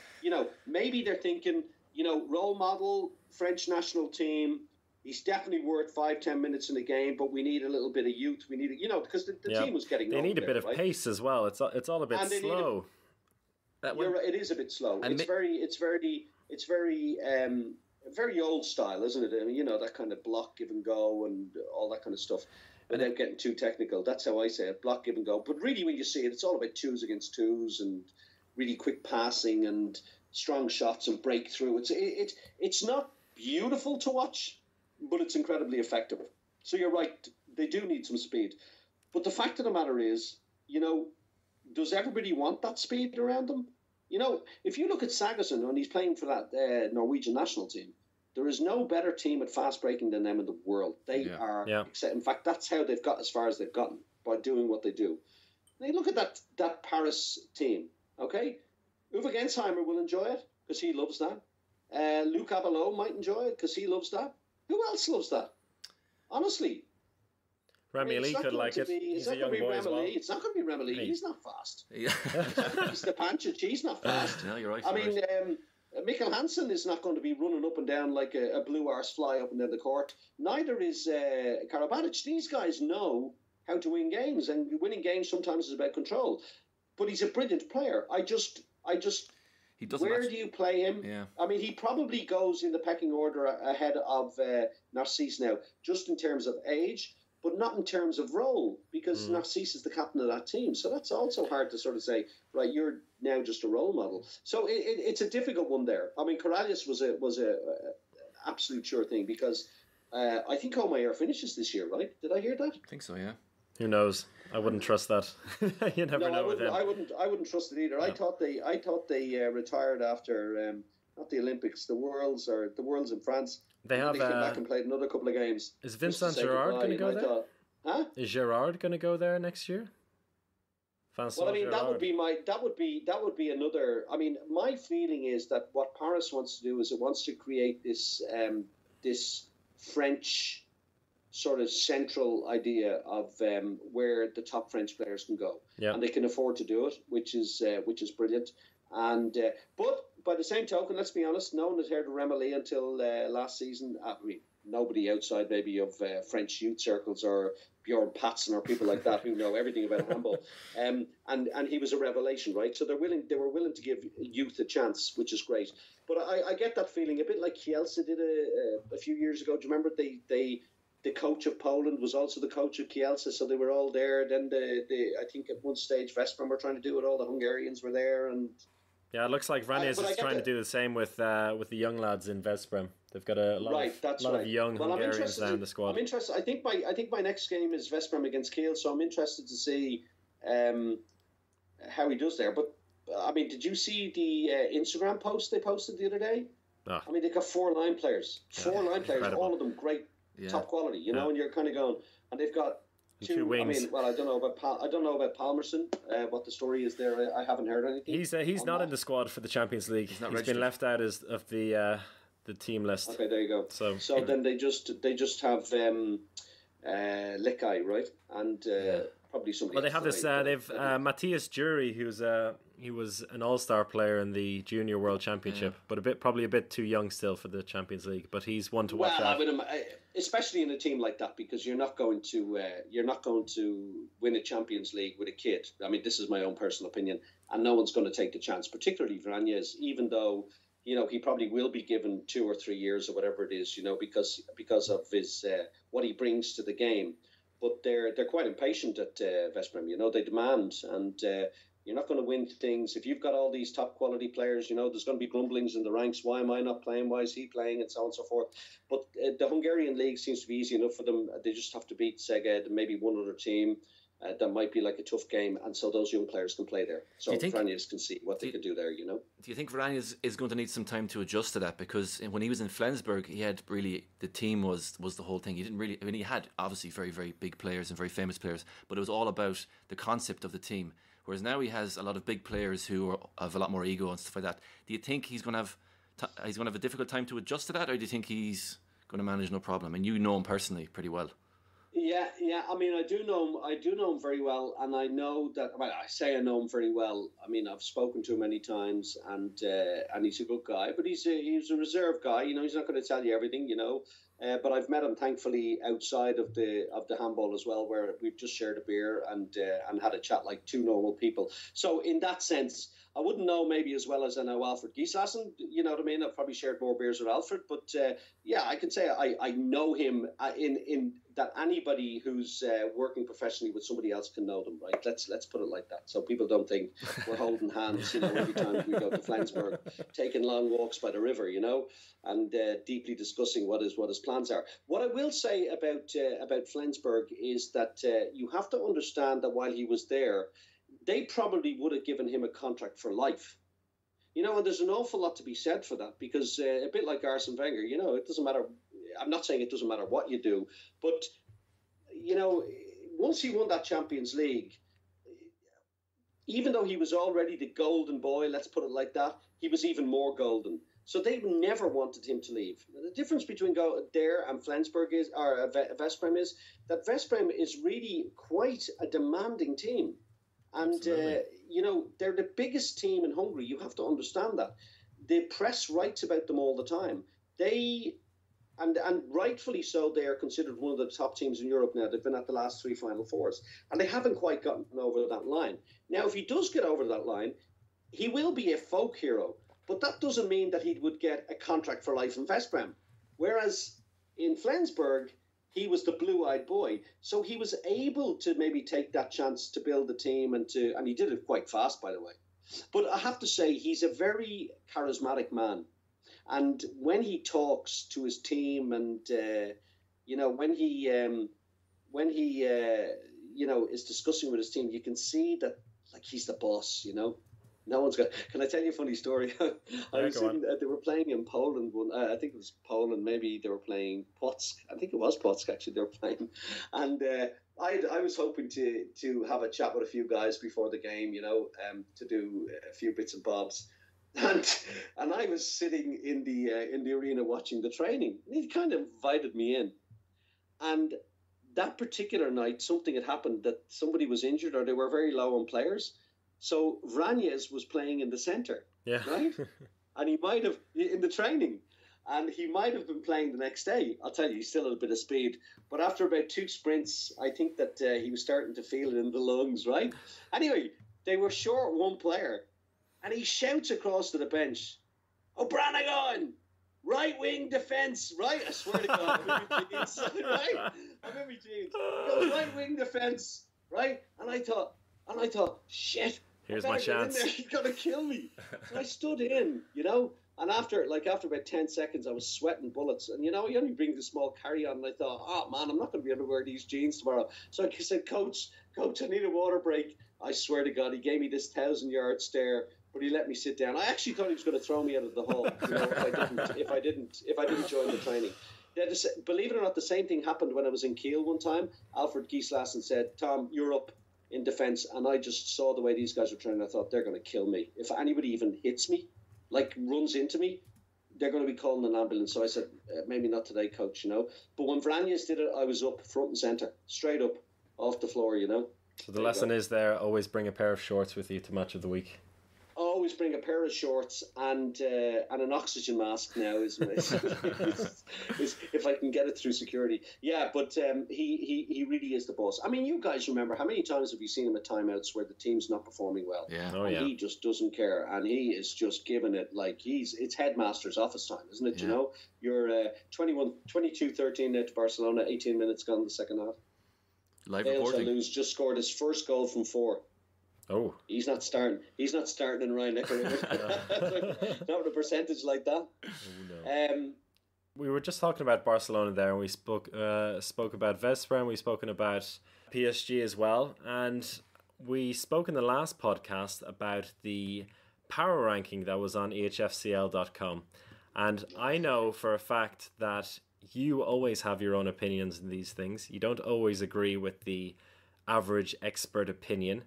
Speaker 3: Maybe they're thinking, role model, French national team. He's definitely worth 5-10 minutes in the game, but we need a little bit of youth. We need, because the team was getting.
Speaker 1: They need a bit of pace as well. It's all a bit slow.
Speaker 3: It is a bit slow. It's very old style, isn't it? I mean, that kind of block, give and go, and all that kind of stuff. Without getting too technical, that's how I say it: block, give and go. But really, when you see it, it's all about 2s against 2s and really quick passing and strong shots and breakthrough. It's not beautiful to watch, but it's incredibly effective. So you're right, they do need some speed. But the fact of the matter is, does everybody want that speed around them? If you look at Sigurdsson, and he's playing for that Norwegian national team, there is no better team at fast breaking than them in the world. They are, in fact, that's how they've got as far as they've gotten, by doing what they do. Now you look at that Paris team, okay? Uwe Gensheimer will enjoy it, because he loves that. Luc Abelot might enjoy it, because he loves that. Who else loves that? Honestly.
Speaker 1: Remy Lee could like it. He's a young boy as well.
Speaker 3: It's not going to be Remy Lee. He's not fast.
Speaker 2: Yeah.
Speaker 3: Stepancic, he's not fast.
Speaker 2: No, you're right.
Speaker 3: I mean, Mikkel Hansen is not going to be running up and down like a blue arse fly up and down the court. Neither is Karabatic. These guys know how to win games, and winning games sometimes is about control. But he's a brilliant player. I just where do you play him?
Speaker 2: Yeah.
Speaker 3: I mean, he probably goes in the pecking order ahead of Narcisse now, just in terms of age, but not in terms of role, because Narcisse is the captain of that team. So that's also hard to sort of say, right, you're now just a role model. So it's a difficult one there. I mean, Corrales was a absolute sure thing, because I think Holmeyer finishes this year, right? Did I hear that?
Speaker 2: I think so, yeah.
Speaker 1: Who knows? I wouldn't trust that. You never know with him.
Speaker 3: I wouldn't trust it either. No. I thought they retired after not the Olympics, the Worlds in France. They came back and played another couple of games.
Speaker 1: Is Vincent Gerard going to go there?
Speaker 3: Huh?
Speaker 1: Is Gerard going to go there next year?
Speaker 3: Well, I mean, that would be another. I mean, my feeling is that what Paris wants to do is it wants to create this this French sort of central idea of where the top French players can go, and they can afford to do it, which is brilliant. And but by the same token, let's be honest, no one had heard of Remeli until last season. I mean, nobody outside maybe of French youth circles or Bjorn Patson or people like that who know everything about handball. And he was a revelation, right? So they were willing to give youth a chance, which is great. But I get that feeling a bit like Kielce did a few years ago. Do you remember the coach of Poland was also the coach of Kielce, so they were all there. Then I think at one stage Veszprém were trying to do it. All the Hungarians were there, and
Speaker 1: yeah, it looks like Vranjes is trying to do the same with the young lads in Veszprém. They've got a lot of young Hungarians now in the squad.
Speaker 3: I'm interested. I think my next game is Veszprém against Kiel, so I'm interested to see how he does there. But I mean, did you see the Instagram post they posted the other day?
Speaker 1: Oh.
Speaker 3: I mean, they got 4 line players,
Speaker 1: incredible.
Speaker 3: all of them great, top quality. You know, and you're kind of going, and they've got two
Speaker 1: wings.
Speaker 3: I mean, well, I don't know about Palmerson. What the story is there, I haven't heard anything.
Speaker 1: He's not in the squad for the Champions League. He's been left out of the team list.
Speaker 3: Okay, there you go. So then they just have Likai, right? And probably somebody.
Speaker 1: Well, they have this. They've Matthias Jury, he was an all-star player in the Junior World Championship, but probably a bit too young still for the Champions League. But he's one to watch out.
Speaker 3: Especially in a team like that, because you're not going to win a Champions League with a kid. I mean, this is my own personal opinion, and no one's going to take the chance, particularly Vranjes, even though, you know, he probably will be given 2 or 3 years or whatever it is, you know, because of his what he brings to the game. But they're quite impatient at Veszprém. You know, they demand, and you're not going to win things if you've got all these top quality players. You know, there's going to be grumblings in the ranks. Why am I not playing? Why is he playing? And so on and so forth. But the Hungarian league seems to be easy enough for them. They just have to beat Szeged and maybe one other team. That might be like a tough game, and so those young players can play there. So Vranjes can see what they can do there, you know.
Speaker 2: Do you think Vranjes is going to need some time to adjust to that? Because when he was in Flensburg, he had really, the team was the whole thing. He didn't really, I mean, he had obviously very, very big players and very famous players, but it was all about the concept of the team. Whereas now he has a lot of big players who have a lot more ego and stuff like that. Do you think he's going to have a difficult time to adjust to that, or do you think he's going to manage no problem? And you know him personally pretty well.
Speaker 3: Yeah. I mean, I do know him very well, and I know that. Well, I say I know him very well. I mean, I've spoken to him many times, and he's a good guy. But he's a reserved guy. You know, he's not going to tell you everything. You know, but I've met him thankfully outside of the handball as well, where we've just shared a beer and had a chat like two normal people. So in that sense, I wouldn't know maybe as well as I know Alfred Gislason. You know what I mean? I've probably shared more beers with Alfred, but yeah, I can say I know him in that anybody who's working professionally with somebody else can know them, right? Let's put it like that, so people don't think we're holding hands, you know, every time we go to Flensburg, taking long walks by the river, you know, and deeply discussing what his plans are. What I will say about Flensburg is that you have to understand that while he was there, they probably would have given him a contract for life. You know, and there's an awful lot to be said for that, because a bit like Arsene Wenger, you know, it doesn't matter. I'm not saying it doesn't matter what you do, but, you know, once he won that Champions League, even though he was already the golden boy, let's put it like that, he was even more golden. So they never wanted him to leave. Now, the difference between there and Flensburg Veszprém is that Veszprém is really quite a demanding team. And, you know, they're the biggest team in Hungary. You have to understand that. The press writes about them all the time. And rightfully so, they are considered one of the top teams in Europe now. They've been at the last 3 Final Fours. And they haven't quite gotten over that line. Now, if he does get over that line, he will be a folk hero. But that doesn't mean that he would get a contract for life in Veszprém. Whereas in Flensburg, he was the blue-eyed boy, so he was able to maybe take that chance to build the team, and he did it quite fast, by the way. But I have to say, he's a very charismatic man, and when he talks to his team, and you know, when he is discussing with his team, you can see that like he's the boss. No one's got. Can I tell you a funny story? They were playing in Poland. I think it was Poland. Maybe they were playing Płock. I think it was Płock actually. They were playing, and I was hoping to have a chat with a few guys before the game. To do a few bits and bobs, and I was sitting in the arena watching the training. He kind of invited me in, and that particular night, something had happened that somebody was injured or they were very low on players. So Vranjes was playing in the centre, right? And he might have, in the training, and he might have been playing the next day. I'll tell you, he still had a bit of speed. But after about 2 sprints, I think that he was starting to feel it in the lungs, right? Anyway, they were short one player, and he shouts across to the bench, "O'Branagan, right wing defence," right? I swear to God, I'm in my jeans, right? I'm in my jeans. He goes, "Right wing defence," right? And I thought, shit.
Speaker 1: Here's my chance.
Speaker 3: He's gonna kill me. So I stood in, and after about 10 seconds, I was sweating bullets. And he only brings a small carry-on, and I thought, oh man, I'm not gonna be able to wear these jeans tomorrow. So I said, Coach, I need a water break. I swear to God, he gave me this 1,000-yard stare, but he let me sit down. I actually thought he was going to throw me out of the hall, if I didn't join the training. Believe it or not, the same thing happened when I was in Kiel one time. Alfred Gislason said, "Tom, you're up in defence," and I just saw the way these guys were training. I thought, they're going to kill me. If anybody even hits me, like runs into me, they're going to be calling an ambulance. So I said, maybe not today, Coach, But when Vranjes did it, I was up front and centre, straight up, off the floor,
Speaker 1: So the lesson is there, always bring a pair of shorts with you to match of the week.
Speaker 3: Always bring a pair of shorts and an oxygen mask now is if I can get it through security. Yeah, but he really is the boss. I mean, you guys remember how many times have you seen him at timeouts where the team's not performing well?
Speaker 2: Yeah.
Speaker 1: Oh,
Speaker 3: and
Speaker 1: yeah.
Speaker 3: he just doesn't care, and he is just giving it like it's headmaster's office time, isn't it?
Speaker 2: Yeah.
Speaker 3: You're 22-13 now to Barcelona, 18 minutes gone in the second half.
Speaker 2: Live
Speaker 3: Ekdahl
Speaker 2: reporting.
Speaker 3: du Rietz just scored his first goal from 4.
Speaker 1: Oh.
Speaker 3: He's not starting in Rhein-Neckar. Not with a percentage like that.
Speaker 1: Oh, no. We were just talking about Barcelona there, and we spoke about Veszprém. We've spoken about PSG as well, and we spoke in the last podcast about the power ranking that was on ehfCL.com. And I know for a fact that you always have your own opinions in these things. You don't always agree with the average expert opinion.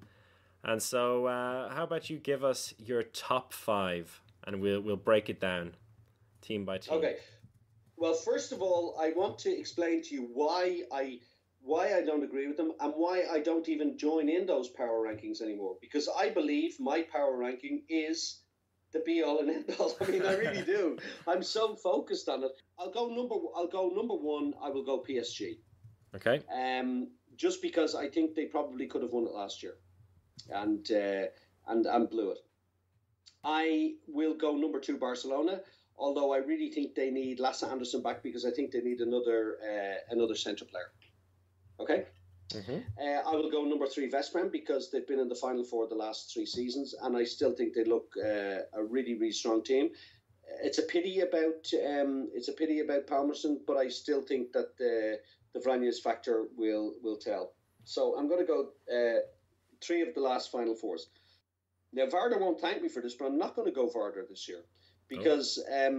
Speaker 1: And so, how about you give us your top 5, and we'll break it down, team by team.
Speaker 3: Okay. Well, first of all, I want to explain to you why I don't agree with them and why I don't even join in those power rankings anymore. Because I believe my power ranking is the be all and end all. I mean, I really do. I'm so focused on it. I'll go number 1. I will go PSG.
Speaker 1: Okay.
Speaker 3: Just because I think they probably could have won it last year. And blew it. I will go number 2 Barcelona, although I really think they need Lassa Anderson back because I think they need another centre player. Okay?
Speaker 1: Mm-hmm.
Speaker 3: I will go number 3 Veszprém because they've been in the Final Four the last 3 seasons, and I still think they look a really, really strong team. It's a pity about Palmerston, but I still think that the Vranjes factor will tell. So I'm going to go 3 of the last Final Fours. Now, Varda won't thank me for this, but I'm not going to go Varda this year because I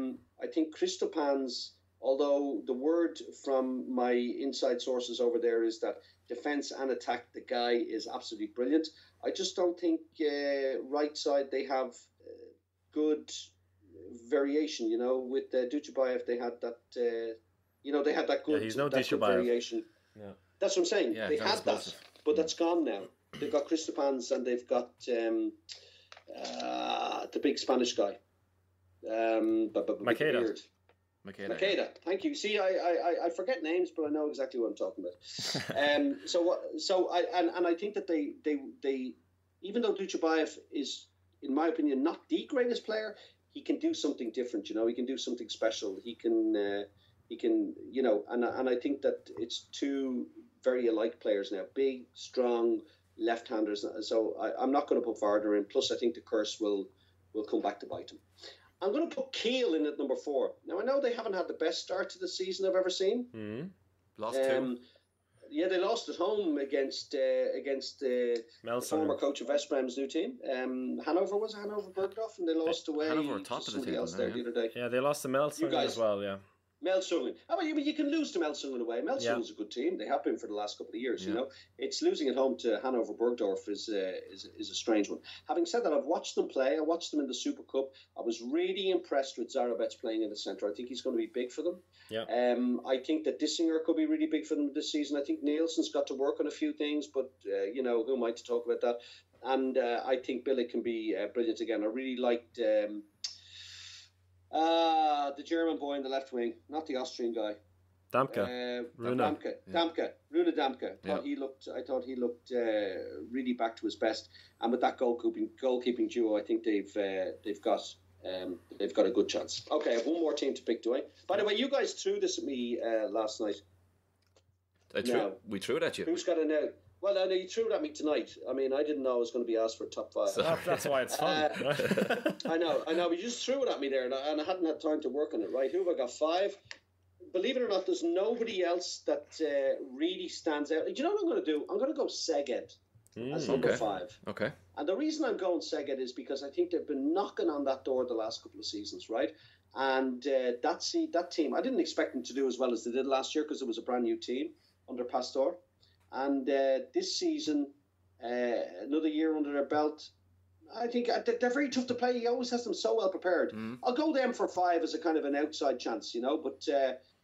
Speaker 3: think Cristopans, although the word from my inside sources over there is that defence and attack, the guy is absolutely brilliant. I just don't think right side they have good variation. With Duchabayev, they had that. They had that good.
Speaker 1: Yeah, he's no
Speaker 3: good variation.
Speaker 1: Yeah.
Speaker 3: That's what I'm saying.
Speaker 2: Yeah,
Speaker 3: they had that, but that's gone now. They've got Cristopans and they've got the big Spanish guy.
Speaker 1: Makeda.
Speaker 3: Makeda. Thank you. See, I forget names, but I know exactly what I'm talking about. I think that they even though Duchabayev is, in my opinion, not the greatest player, he can do something different. He can do something special. He can, and I think that it's 2 very alike players now, big, strong left-handers. So I'm not going to put Varda in. Plus, I think the curse will come back to bite him. I'm going to put Kiel in at number 4. Now, I know they haven't had the best start to the season I've ever seen.
Speaker 2: Mm-hmm. Lost 2.
Speaker 3: Yeah, they lost at home against the former coach of Veszprém's new team. Hanover, was it Hanover Bergdorf? And they lost away.
Speaker 2: Hanover were top of the table
Speaker 3: the other day.
Speaker 1: Yeah, they lost to Melsungen as well, yeah.
Speaker 3: Melsungen. I mean, you can lose to Melsungen away. Melsungen's a good team. They have been for the last couple of years. You know, it's losing at home to Hanover Bergdorf is a strange one. Having said that, I've watched them play. I watched them in the Super Cup. I was really impressed with Zarabets playing in the centre. I think he's going to be big for them.
Speaker 1: Yeah.
Speaker 3: I think that Dissinger could be really big for them this season. I think Nielsen's got to work on a few things, but you know, who am I to talk about that? And I think Billy can be brilliant again. I really liked. The German boy in the left wing, not the Austrian guy.
Speaker 1: Damke.
Speaker 3: Rune Damke. I thought he looked really back to his best. And with that goalkeeping duo, I think they've got a good chance. Okay, I have one more team to pick, do I? By the way, you guys threw this at me last night.
Speaker 2: We threw it at you.
Speaker 3: Who's got a note? Well, no, you threw it at me tonight. I mean, I didn't know I was going to be asked for top 5.
Speaker 1: So, that's why it's fun.
Speaker 3: I know. But you just threw it at me there, and I hadn't had time to work on it, right? Who have I got? 5? Believe it or not, there's nobody else that really stands out. Do you know what I'm going to do? I'm going to go Szeged as number 5.
Speaker 2: Okay.
Speaker 3: And the reason I'm going Szeged is because I think they've been knocking on that door the last couple of seasons, right? And that team, I didn't expect them to do as well as they did last year because it was a brand new team under Pastor. And this season, another year under their belt, I think they're very tough to play. He always has them so well prepared. I'll go them for 5 as a kind of an outside chance, you know. But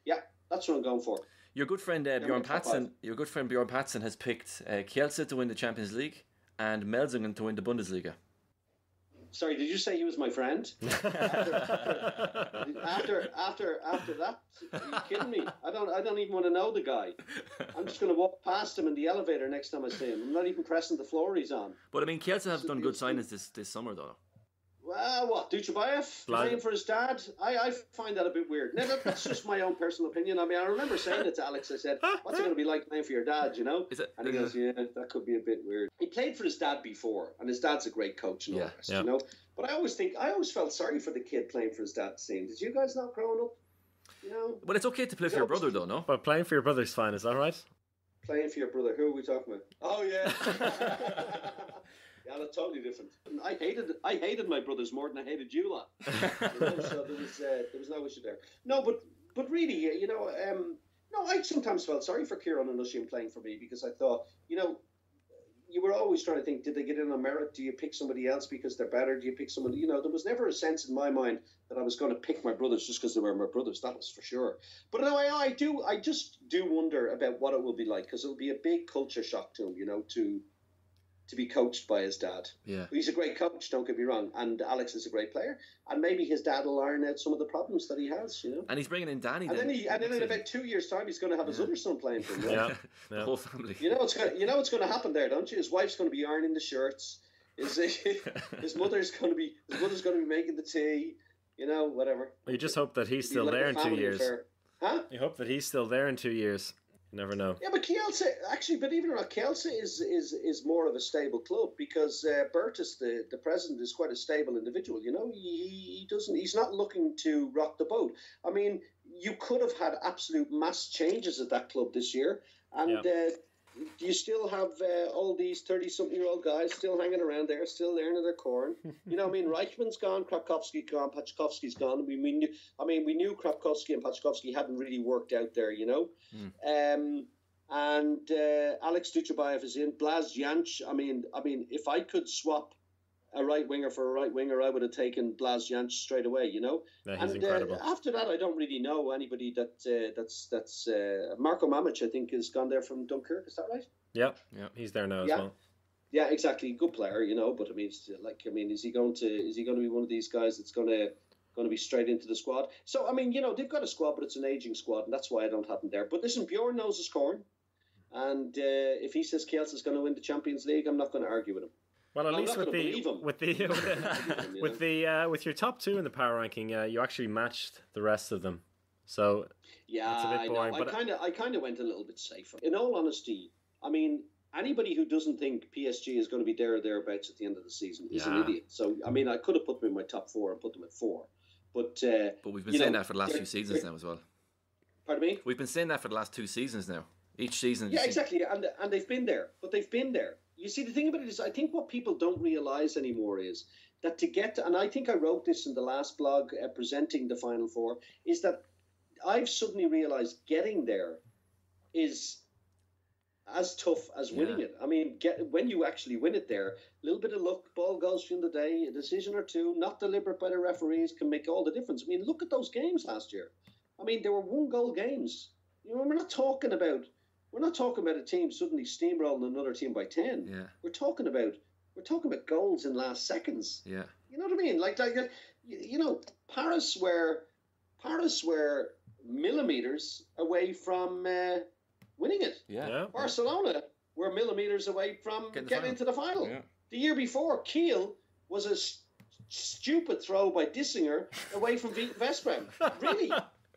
Speaker 3: yeah, that's what I'm going for.
Speaker 2: Your good friend Bjorn Patson has picked Kielce to win the Champions League and Melsungen to win the Bundesliga.
Speaker 3: Sorry, did you say he was my friend? after that, are you kidding me? I don't even want to know the guy. I'm just going to walk past him in the elevator next time I see him. I'm not even pressing the floor he's on.
Speaker 2: But I mean, Kielce have done good signings this summer, though.
Speaker 3: Well, what, Duchabayev playing for his dad? I find that a bit weird. Never, that's just my own personal opinion. I mean, I remember saying it to Alex. I said, what's it going to be like playing for your dad, you know? And he goes, yeah, that could be a bit weird. He played for his dad before, and his dad's a great coach and all the rest, you know? But I always felt sorry for the kid playing for his dad's team. Did you guys not growing up? You know?
Speaker 2: But it's okay to play for your brother, though, no?
Speaker 1: But playing for your brother's fine, is that right?
Speaker 3: Playing for your brother. Who are we talking about? Oh, yeah. Yeah, that's totally different. I hated my brothers more than I hated you lot. You know, so there was no issue there. No, but really, you know, no, I sometimes felt sorry for Kieran and Oisin playing for me because I thought, you know, you were always trying to think, did they get in on merit? Do you pick somebody else because they're better? Do you pick somebody? You know, there was never a sense in my mind that I was going to pick my brothers just because they were my brothers. That was for sure. But no, I just do wonder about what it will be like because it will be a big culture shock to him, you know, to be coached by his dad.
Speaker 2: Yeah.
Speaker 3: He's a great coach, don't get me wrong, and Alex is a great player, and maybe his dad will iron out some of the problems that he has, you know.
Speaker 2: And he's bringing in Danny.
Speaker 3: And then in about 2 years' time, he's going to have his other son playing for him. Right?
Speaker 2: The whole family.
Speaker 3: You know what's going to happen there, don't you? His wife's going to be ironing the shirts. His mother's going to be making the tea. You know, whatever.
Speaker 1: Well, you just hope that he's still there in 2 years.
Speaker 3: Affair. Huh?
Speaker 1: You hope that he's still there in 2 years. You never know.
Speaker 3: Yeah, but Kielce, actually, believe it or not, Kielce is more of a stable club because Bertus, the president, is quite a stable individual. You know, he's not looking to rock the boat. I mean, you could have had absolute mass changes at that club this year, and you still have all these 30-something-year-old guys still hanging around there, still learning their corn. You know, I mean, Reichmann's gone, Krakowski's gone, Pachkovsky's gone. We knew Krakowski and Pachkovsky hadn't really worked out there, you know. And Alex Duchabayev is in. Blas Janč, I mean, if I could swap a right winger for a right winger, I would have taken Blas Janč straight away, you know.
Speaker 1: Yeah, he's incredible.
Speaker 3: After that, I don't really know anybody that's Marko Mamic, I think, has gone there from Dunkirk. Is that right?
Speaker 1: Yeah, he's there now as well.
Speaker 3: Yeah, exactly. Good player, you know. But I mean, is he going to be one of these guys that's going to be straight into the squad? So I mean, you know, they've got a squad, but it's an aging squad, and that's why I don't have them there. But listen, Bjorn knows his corn, and if he says Kielce is going to win the Champions League, I'm not going to argue with him.
Speaker 1: Well, at least with your top 2 in the power ranking, you actually matched the rest of them. So
Speaker 3: yeah,
Speaker 1: it's a bit boring.
Speaker 3: I kind of went a little bit safer. In all honesty, I mean, anybody who doesn't think PSG is going to be there or thereabouts at the end of the season is an idiot. So I mean, I could have put them in my top 4 and put them at 4, but
Speaker 2: we've been saying that for the last 2 seasons now as well.
Speaker 3: Pardon me?
Speaker 2: We've been saying that for the last 2 seasons now. Each season.
Speaker 3: Yeah, exactly. And they've been there. But they've been there. You see, the thing about it is, I think what people don't realise anymore is that to get to, and I think I wrote this in the last blog presenting the Final Four, is that I've suddenly realised getting there is as tough as winning it. I mean, when you actually win it there, a little bit of luck, ball goes from the day, a decision or two, not deliberate by the referees, can make all the difference. I mean, look at those games last year. I mean, they were 1-goal games. You know, we're not talking about a team suddenly steamrolling another team by 10.
Speaker 2: Yeah.
Speaker 3: We're talking about goals in last seconds.
Speaker 2: Yeah.
Speaker 3: You know what I mean? Like you know, Paris were millimeters away from winning it.
Speaker 2: Yeah.
Speaker 3: Barcelona were millimeters away from getting into the final.
Speaker 2: Yeah.
Speaker 3: The year before, Kiel was a stupid throw by Dissinger away from Veszprém. Really?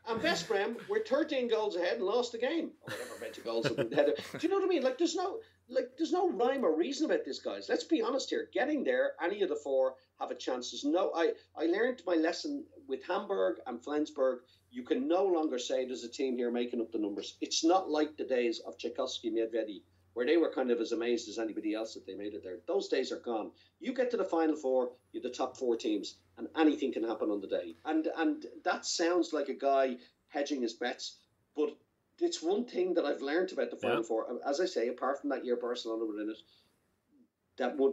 Speaker 3: And Veszprém were 13 goals ahead and lost the game. Or whatever amount of goals. Do you know what I mean? There's no rhyme or reason about this, guys. Let's be honest here. Getting there, any of the four have a chance. I learned my lesson with Hamburg and Flensburg. You can no longer say there's a team here making up the numbers. It's not like the days of Tchaikovsky, Medvedi, where they were kind of as amazed as anybody else that they made it there. Those days are gone. You get to the Final Four, you're the top four teams, and anything can happen on the day. And that sounds like a guy hedging his bets, but it's one thing that I've learned about the Final Four. As I say, apart from that year Barcelona were in it,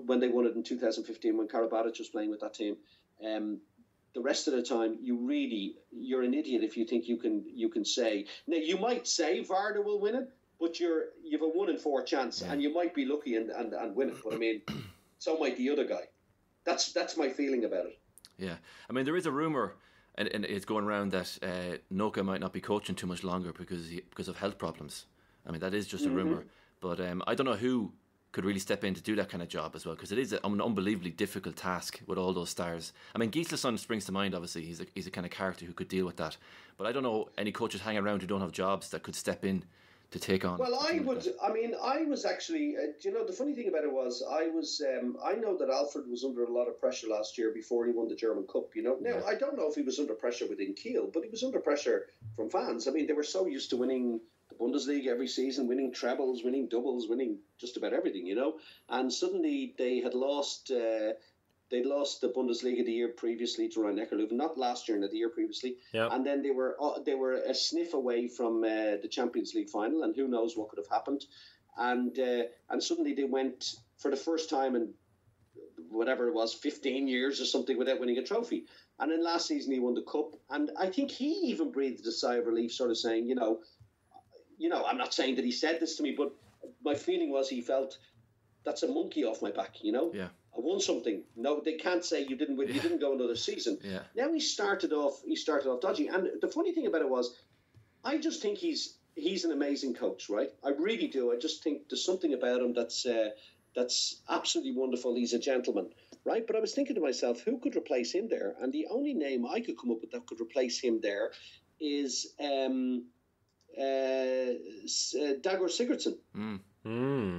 Speaker 3: when they won it in 2015, when Karabatic was playing with that team, the rest of the time, you're an idiot if you think you can say. Now, you might say Varda will win it, but you've a 1 in 4 chance, and you might be lucky and win it. But I mean, so might the other guy. That's my feeling about it.
Speaker 2: Yeah, I mean, there is a rumor, and it's going around that Noka might not be coaching too much longer because of health problems. I mean, that is just a rumor, but I don't know who could really step in to do that kind of job as well, because it is an unbelievably difficult task with all those stars. I mean, Gislason springs to mind. Obviously, he's a kind of character who could deal with that. But I don't know any coaches hanging around who don't have jobs that could step in to take on.
Speaker 3: Well, I was actually. The funny thing about it was, I know that Alfred was under a lot of pressure last year before he won the German Cup. Now I don't know if he was under pressure within Kiel, but he was under pressure from fans. I mean, they were so used to winning the Bundesliga every season, winning trebles, winning doubles, winning just about everything, and suddenly they had lost. They lost the Bundesliga the year previously to Rhein-Neckar Löwen, not last year, the year previously. Yep. And then they were a sniff away from the Champions League final, and who knows what could have happened. And suddenly they went for the first time in whatever it was, 15 years or something, without winning a trophy. And then last season he won the cup, and I think he even breathed a sigh of relief, sort of saying, I'm not saying that he said this to me, but my feeling was he felt, that's a monkey off my back,
Speaker 2: Yeah.
Speaker 3: I won something. No, they can't say you didn't win. You didn't go another season.
Speaker 2: Yeah.
Speaker 3: Now he started off dodgy. And the funny thing about it was, I just think he's an amazing coach, right? I really do. I just think there's something about him that's absolutely wonderful. He's a gentleman, right? But I was thinking to myself, who could replace him there? And the only name I could come up with that could replace him there is Dagur Sigurdsson.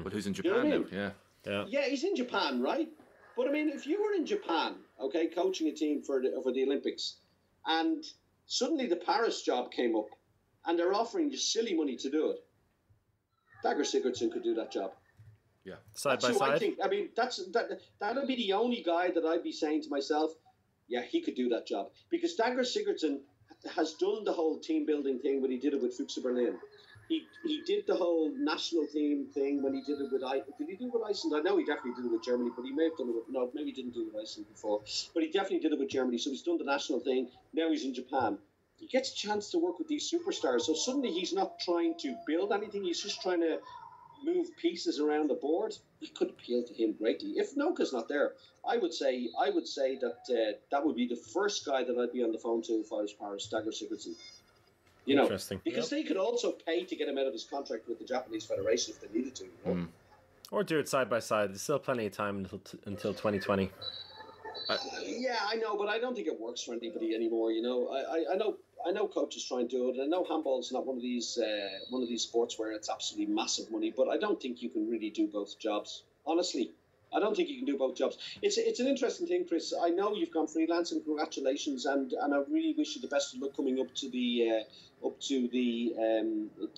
Speaker 2: But who's in Japan now? Yeah.
Speaker 3: Yeah, he's in Japan, right? But I mean, if you were in Japan, okay, coaching a team for the Olympics, and suddenly the Paris job came up, and they're offering you silly money to do it, Dagur Sigurdsson could do that job.
Speaker 2: Yeah,
Speaker 1: side by side.
Speaker 3: I mean, that'll be the only guy that I'd be saying to myself, yeah, he could do that job, because Dagur Sigurdsson has done the whole team building thing when he did it with Füchse Berlin. He did the whole national team thing when he did it with did he do it with Iceland? I know he definitely did it with Germany, but he may have done it with, maybe he didn't do it with Iceland before, but he definitely did it with Germany. So he's done the national thing. Now he's in Japan. He gets a chance to work with these superstars. So suddenly he's not trying to build anything. He's just trying to move pieces around the board. It could appeal to him greatly. If Noka's not there, I would say that that would be the first guy that I'd be on the phone to if I was Paris, Dagur Sigurdsson.
Speaker 1: Interesting.
Speaker 3: Because they could also pay to get him out of his contract with the Japanese Federation if they needed to.
Speaker 1: Or do it side by side. There's still plenty of time until 2020.
Speaker 3: Yeah, I know, but I don't think it works for anybody anymore. I know coaches try and do it. I know handball's not one of these sports where it's absolutely massive money, but I don't think you can really do both jobs. Honestly, I don't think you can do both jobs. It's an interesting thing, Chris. I know you've gone freelance, and congratulations, and I really wish you the best of luck coming up to the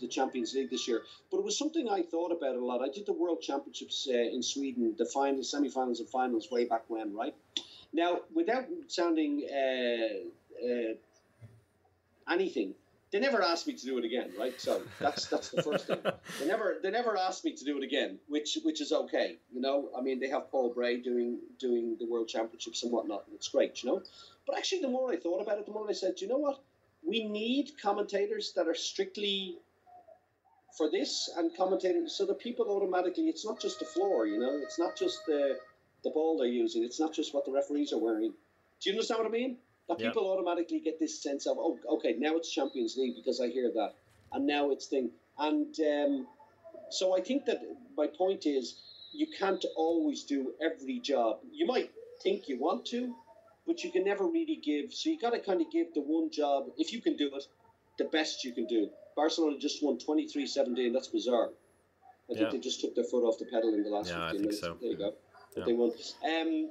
Speaker 3: Champions League this year. But it was something I thought about a lot. I did the World Championships in Sweden, the finals, semi-finals, and finals way back when, right? Now, without sounding anything. They never asked me to do it again, right? So that's the first thing. They never asked me to do it again, which is okay, you know. I mean, they have Paul Bray doing the World Championships and whatnot, and it's great, you know. But actually, the more I thought about it, the more I said, you know what? We need commentators that are strictly for this, and commentators so that people automatically. It's not just the floor, you know. It's not just the ball they're using. It's not just what the referees are wearing. Do you understand what I mean? That people automatically get this sense of, oh, okay, now it's Champions League because I hear that. And now it's thing. And so I think that my point is you can't always do every job. You might think you want to, but you can never really give. So you got to kind of give the one job, if you can do it, the best you can do. Barcelona just won 23-17. That's bizarre. I think they just took their foot off the pedal in the last 15 minutes. So. There you go. Yeah. They won.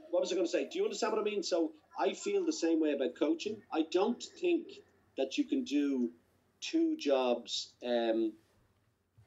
Speaker 3: What was I going to say? Do you understand what I mean? So I feel the same way about coaching. I don't think that you can do two jobs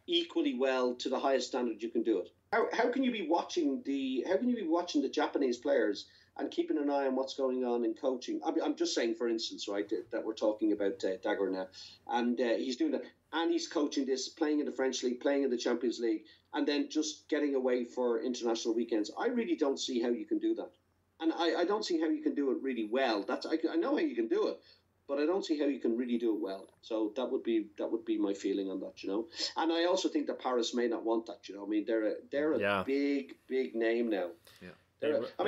Speaker 3: equally well to the highest standard you can do it. How can you be watching the Japanese players and keeping an eye on what's going on in coaching? I'm just saying, for instance, right, that we're talking about Dagur now, and he's doing that, and he's coaching this, playing in the French league, playing in the Champions League, and then just getting away for international weekends. I really don't see how you can do that. And I don't see how you can do it really well. I know how you can do it, but I don't see how you can really do it well. So that would be my feeling on that, you know. And I also think that Paris may not want that, you know. I mean, they're a big name now. Yeah. How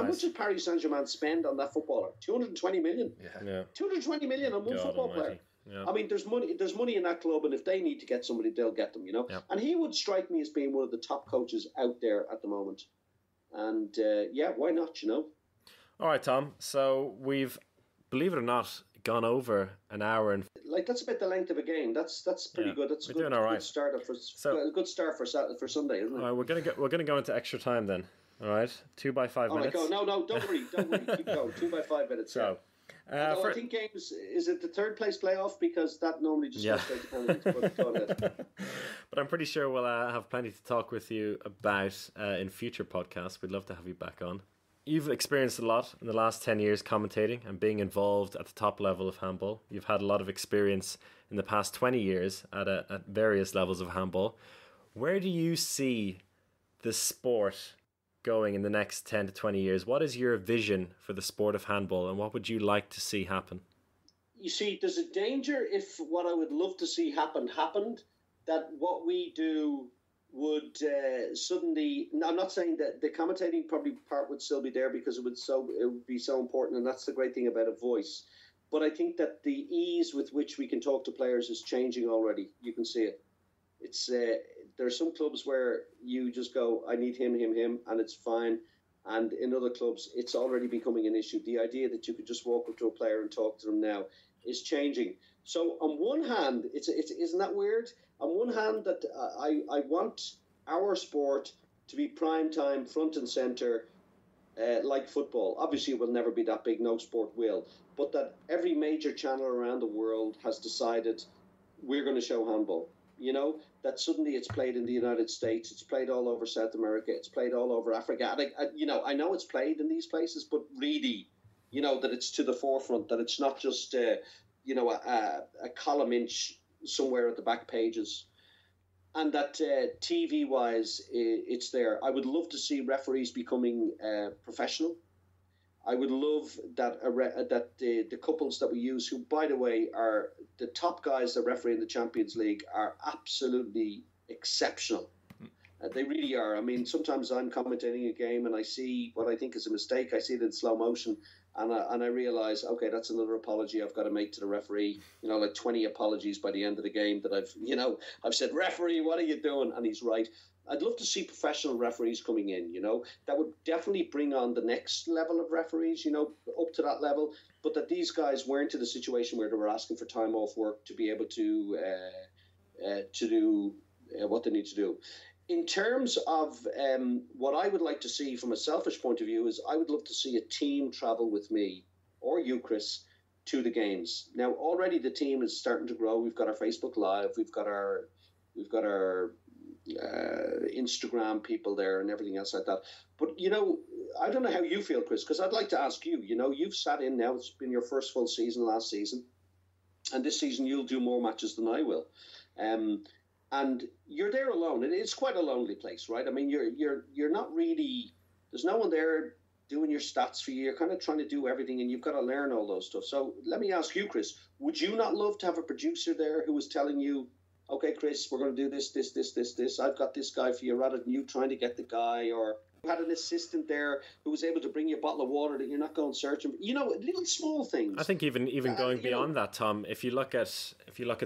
Speaker 3: much did Paris Saint-Germain spend on that footballer? 220 million. Yeah. 220 million on one football player. Yeah. I mean, there's money in that club, and if they need to get somebody, they'll get them, you know. Yeah. And he would strike me as being one of the top coaches out there at the moment. And why not, you know?
Speaker 1: All right, Tom. So we've, believe it or not, gone over an hour and
Speaker 3: that's about the length of a game. That's pretty good. That's a good start for Sunday, isn't it?
Speaker 1: All right, we're gonna go into extra time then. All right, 2 by 5 minutes.
Speaker 3: All right, go. No, don't worry. Keep going. 2 by 5 minutes. So. I think games, is it the third place playoff? Because that normally just goes straight to penalties. But go ahead.
Speaker 1: But I'm pretty sure we'll have plenty to talk with you about in future podcasts. We'd love to have you back on. You've experienced a lot in the last 10 years commentating and being involved at the top level of handball. You've had a lot of experience in the past 20 years at various levels of handball. Where do you see the sport going in the next 10 to 20 years? What is your vision for the sport of handball, and what would you like to see happen?
Speaker 3: You see, there's a danger if what I would love to see happened, that what we do would suddenly... I'm not saying that the commentating probably part would still be there because it would be so important, and that's the great thing about a voice. But I think that the ease with which we can talk to players is changing already. You can see it. It's... there are some clubs where you just go, I need him, and it's fine. And in other clubs, it's already becoming an issue. The idea that you could just walk up to a player and talk to them now is changing. So on one hand, isn't that weird? On one hand, that I want our sport to be prime time, front and centre, like football. Obviously, it will never be that big. No sport will. But that every major channel around the world has decided we're going to show handball. You know, that suddenly it's played in the United States, it's played all over South America, it's played all over Africa. I know it's played in these places, but really, you know, that it's to the forefront, that it's not just, a column inch somewhere at the back pages. And that TV-wise, it's there. I would love to see referees becoming professional. I would love that the couples that we use, who, by the way, are the top guys that referee in the Champions League, are absolutely exceptional. They really are. I mean, sometimes I'm commentating a game and I see what I think is a mistake. I see it in slow motion, and I realise, okay, that's another apology I've got to make to the referee. You know, like 20 apologies by the end of the game that I've said, referee, what are you doing? And he's right. I'd love to see professional referees coming in, you know. That would definitely bring on the next level of referees, you know, up to that level. But that these guys weren't in a situation where they were asking for time off work to be able to do what they need to do. in terms of what I would like to see from a selfish point of view is I would love to see a team travel with me or you, Chris, to the games. Now, already the team is starting to grow. We've got our Facebook Live. We've got our Instagram people there and everything else like that. But, you know, I don't know how you feel, Chris, because I'd like to ask you, you know, you've sat in now. It's been your first full season last season. And this season you'll do more matches than I will. And you're there alone. It's quite a lonely place, right? I mean, you're not really, there's no one there doing your stats for you. You're kind of trying to do everything and you've got to learn all those stuff. So let me ask you, Chris, would you not love to have a producer there who was telling you, okay, Chris, we're going to do this. I've got this guy for you, rather than you trying to get the guy, or you had an assistant there who was able to bring you a bottle of water that you're not going searching for. You know, little small things.
Speaker 1: I think even going beyond that, Tom, if you look at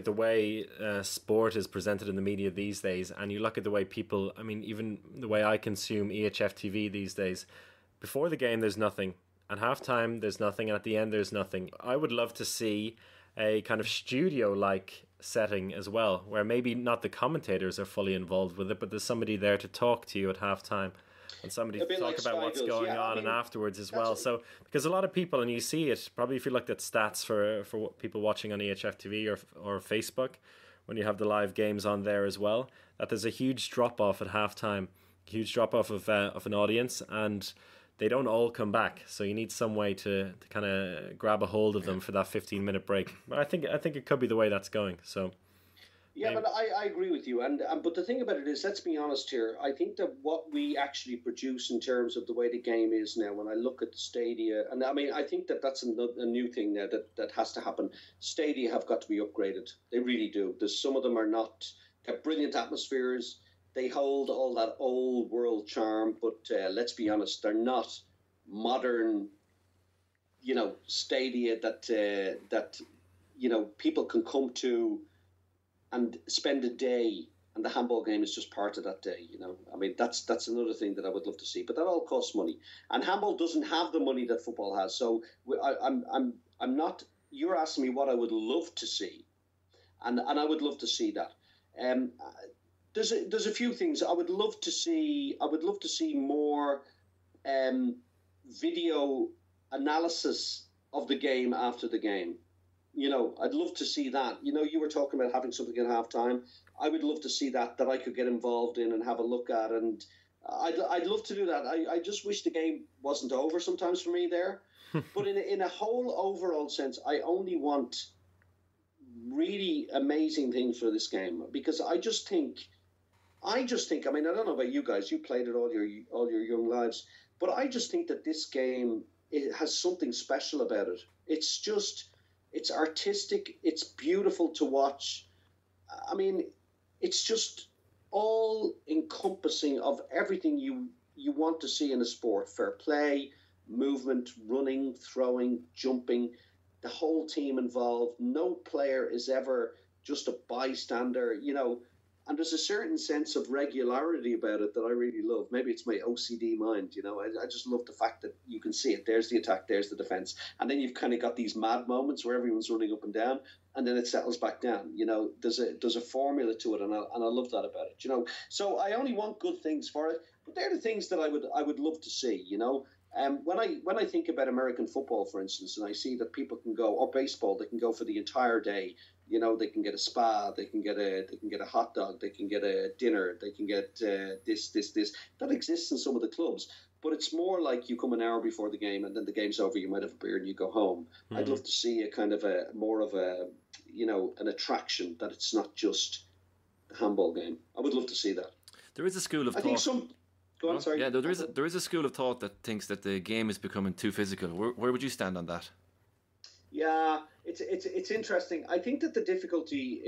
Speaker 1: the way sport is presented in the media these days, and you look at the way people, I mean, even the way I consume ehfTV these days, before the game there's nothing, at halftime there's nothing, and at the end there's nothing. I would love to see a kind of studio-like setting as well, where maybe not the commentators are fully involved with it, but there's somebody there to talk to you at halftime and somebody to talk about what's going on and afterwards as well. So because a lot of people, and you see it probably if you looked at stats for people watching on ehfTV or Facebook when you have the live games on there as well, that there's a huge drop off at halftime, huge drop off of an audience, and they don't all come back, so you need some way to kind of grab a hold of them for that 15-minute break. But I think it could be the way that's going. So
Speaker 3: yeah, maybe. But I agree with you. And but the thing about it is, let's be honest here. I think that what we actually produce in terms of the way the game is now, when I look at the stadia, and I mean, I think that's a new thing now that has to happen. Stadia have got to be upgraded. They really do. There's some of them are not. They're brilliant atmospheres. They hold all that old world charm, but let's be honest, they're not modern, you know, stadia that you know, people can come to and spend a day, and the handball game is just part of that day. You know, I mean, that's another thing that I would love to see, but that all costs money, and handball doesn't have the money that football has. So I'm not. You're asking me what I would love to see, and I would love to see that. There's a few things I would love to see. I would love to see more video analysis of the game after the game. You know, I'd love to see that. You know, you were talking about having something at halftime. I would love to see that I could get involved in and have a look at, and I'd love to do that. I just wish the game wasn't over sometimes for me there. But in a whole overall sense, I only want really amazing things for this game, because I just think, I mean, I don't know about you guys, you played it all your young lives, but I just think that this game, it has something special about it. It's just, it's artistic, it's beautiful to watch. I mean, it's just all encompassing of everything you want to see in a sport. Fair play, movement, running, throwing, jumping, the whole team involved. No player is ever just a bystander, you know. And there's a certain sense of regularity about it that I really love. Maybe it's my OCD mind, you know. I just love the fact that you can see it. There's the attack, there's the defence. And then you've kind of got these mad moments where everyone's running up and down, and then it settles back down. You know, there's a formula to it, and I love that about it, you know. So I only want good things for it. But they're the things that I would love to see, you know. When I think about American football, for instance, and I see that people can go, or baseball, they can go for the entire day. You know, they can get a spa, they can get a hot dog, they can get a dinner, they can get this. That exists in some of the clubs, but it's more like you come an hour before the game, and then the game's over. You might have a beer and you go home. Mm-hmm. I'd love to see a kind of more of a, you know, an attraction, that it's not just the handball game. I would love to see that.
Speaker 2: There is a school of thought.
Speaker 3: Go on, sorry.
Speaker 2: Yeah, there is a school of thought that thinks that the game is becoming too physical. Where would you stand on that?
Speaker 3: Yeah, it's interesting. I think that the difficulty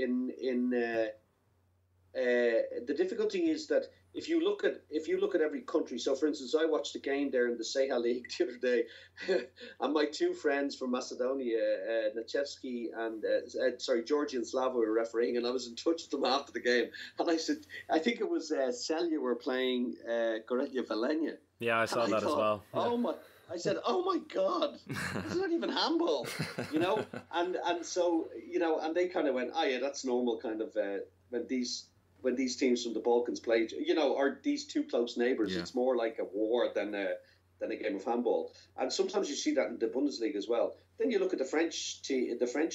Speaker 3: the difficulty is that if you look at every country. So, for instance, I watched a game there in the Seha League the other day, and my two friends from Macedonia, Nachevsky and Georgi and Slava, were refereeing, and I was in touch with them after the game, and I said, I think it was Celje were playing Gorelia Velenia.
Speaker 1: Yeah, I saw that as well. Yeah.
Speaker 3: Oh my. I said, "Oh my God, it's not even handball," you know, and so, you know, and they kind of went, "Oh yeah, that's normal." Kind of when these when these teams from the Balkans play, or these two close neighbours. Yeah. It's more like a war than a game of handball. And sometimes you see that in the Bundesliga as well. Then you look at the French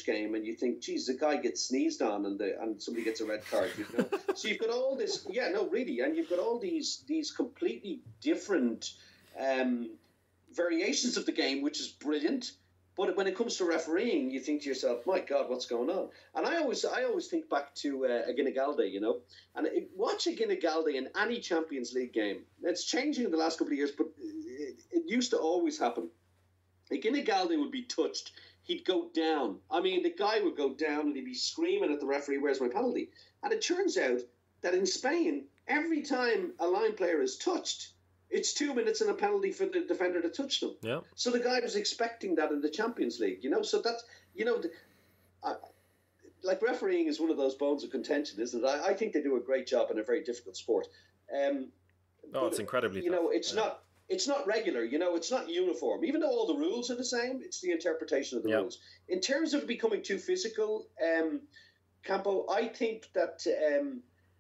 Speaker 3: game and you think, geez, the guy gets sneezed on and somebody gets a red card. So you've got all this, really, and you've got all these completely different variations of the game, which is brilliant. But when it comes to refereeing, you think to yourself, my God, what's going on? And I always think back to Ekdahl, and watch Ekdahl in any Champions League game. It's changing in the last couple of years, but it used to always happen. Ekdahl would be touched. He'd go down. I mean, the guy would go down and he'd be screaming at the referee, where's my penalty? And it turns out that in Spain, every time a line player is touched, it's 2 minutes and a penalty for the defender to touch them.
Speaker 1: Yeah.
Speaker 3: So the guy was expecting that in the Champions League, So that's, like refereeing is one of those bones of contention, isn't it? I think they do a great job in a very difficult sport.
Speaker 1: It's incredibly tough.
Speaker 3: It's not regular, it's not uniform. Even though all the rules are the same, it's the interpretation of the rules. In terms of becoming too physical, Campo, I think that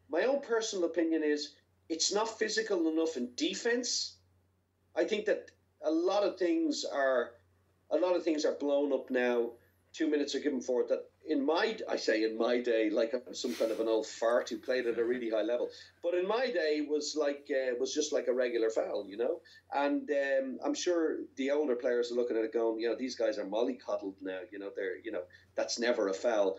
Speaker 3: my own personal opinion is it's not physical enough in defense. I think that a lot of things are blown up now. 2 minutes are given for it. That in my day, like I'm some kind of an old fart who played at a really high level. But in my day, was just like a regular foul, And I'm sure the older players are looking at it going, these guys are mollycoddled now. That's never a foul.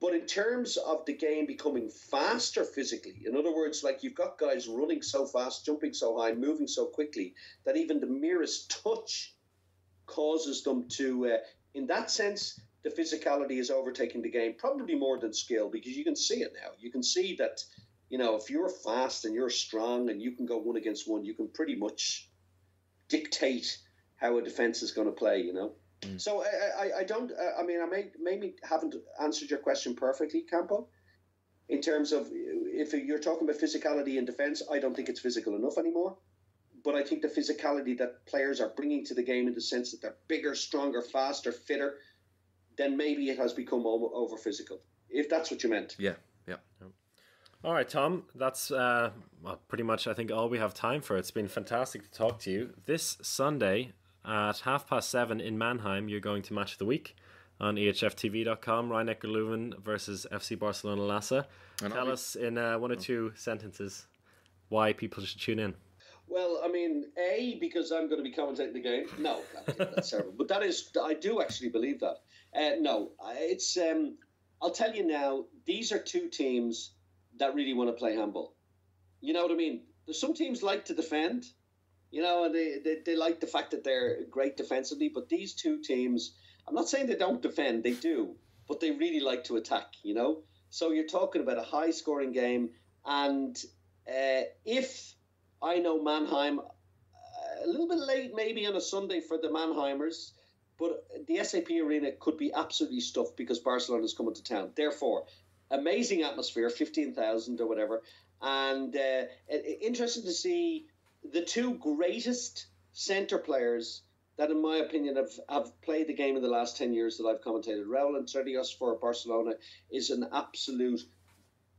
Speaker 3: But in terms of the game becoming faster physically, in other words, like you've got guys running so fast, jumping so high, moving so quickly, that even the merest touch causes them to, in that sense, the physicality is overtaking the game, probably more than skill, because you can see it now. You can see that, if you're fast and you're strong and you can go 1 against 1, you can pretty much dictate how a defense is going to play, So I don't. I maybe haven't answered your question perfectly, Campo. In terms of if you're talking about physicality in defence, I don't think it's physical enough anymore. But I think the physicality that players are bringing to the game, in the sense that they're bigger, stronger, faster, fitter, then maybe it has become over physical. If that's what you meant.
Speaker 2: Yeah.
Speaker 1: All right, Tom. That's pretty much I think all we have time for. It's been fantastic to talk to you. This Sunday at 7:30 in Mannheim, you're going to Match of the Week on ehfTV.com. Rhein-Neckar Löwen versus FC Barcelona Lassa. Tell us in 1 or 2 sentences why people should tune in.
Speaker 3: Well, because I'm going to be commentating the game. No, that's terrible. But I do actually believe that. No, it's. I'll tell you now. These are 2 teams that really want to play handball. You know what I mean? There's some teams like to defend. And they like the fact that they're great defensively, but these 2 teams, I'm not saying they don't defend, they do, but they really like to attack, So you're talking about a high-scoring game, and if I know Mannheim, a little bit late maybe on a Sunday for the Mannheimers, but the SAP Arena could be absolutely stuffed because Barcelona is coming to town. Therefore, amazing atmosphere, 15,000 or whatever, and interesting to see the 2 greatest centre players that, in my opinion, have played the game in the last 10 years that I've commentated. Raúl Entredios for Barcelona is an absolute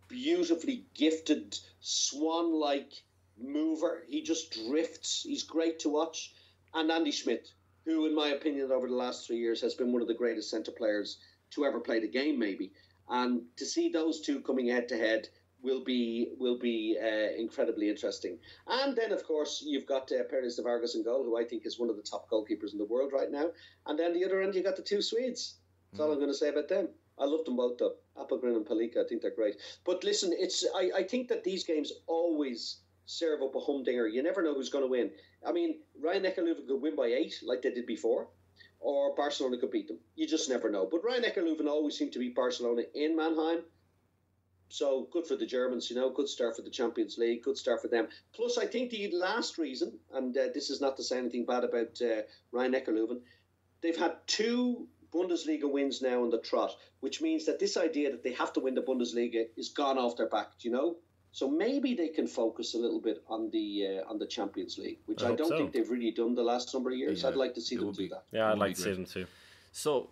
Speaker 3: beautifully gifted, swan-like mover. He just drifts. He's great to watch. And Andy Schmidt, who, in my opinion, over the last 3 years has been one of the greatest centre players to ever play the game, maybe. And to see those 2 coming head-to-head will be incredibly interesting. And then, of course, you've got Pérez de Vargas in goal, who I think is one of the top goalkeepers in the world right now. And then the other end, you got the 2 Swedes. That's all I'm going to say about them. I love them both, though. Appelgren and Palika, I think they're great. But listen, I think that these games always serve up a humdinger. You never know who's going to win. Rhein-Neckar Löwen could win by 8, like they did before, or Barcelona could beat them. You just never know. But Rhein-Neckar Löwen always seem to beat Barcelona in Mannheim. So good for the Germans, good start for the Champions League, good start for them. Plus, I think the last reason, and this is not to say anything bad about Rhein-Neckar Löwen, they've had 2 Bundesliga wins now on the trot, which means that this idea that they have to win the Bundesliga is gone off their back, So maybe they can focus a little bit on the Champions League, which I don't think they've really done the last number of years. Yeah, I'd like to see them do that.
Speaker 1: Yeah, I'd like to see them too.
Speaker 2: So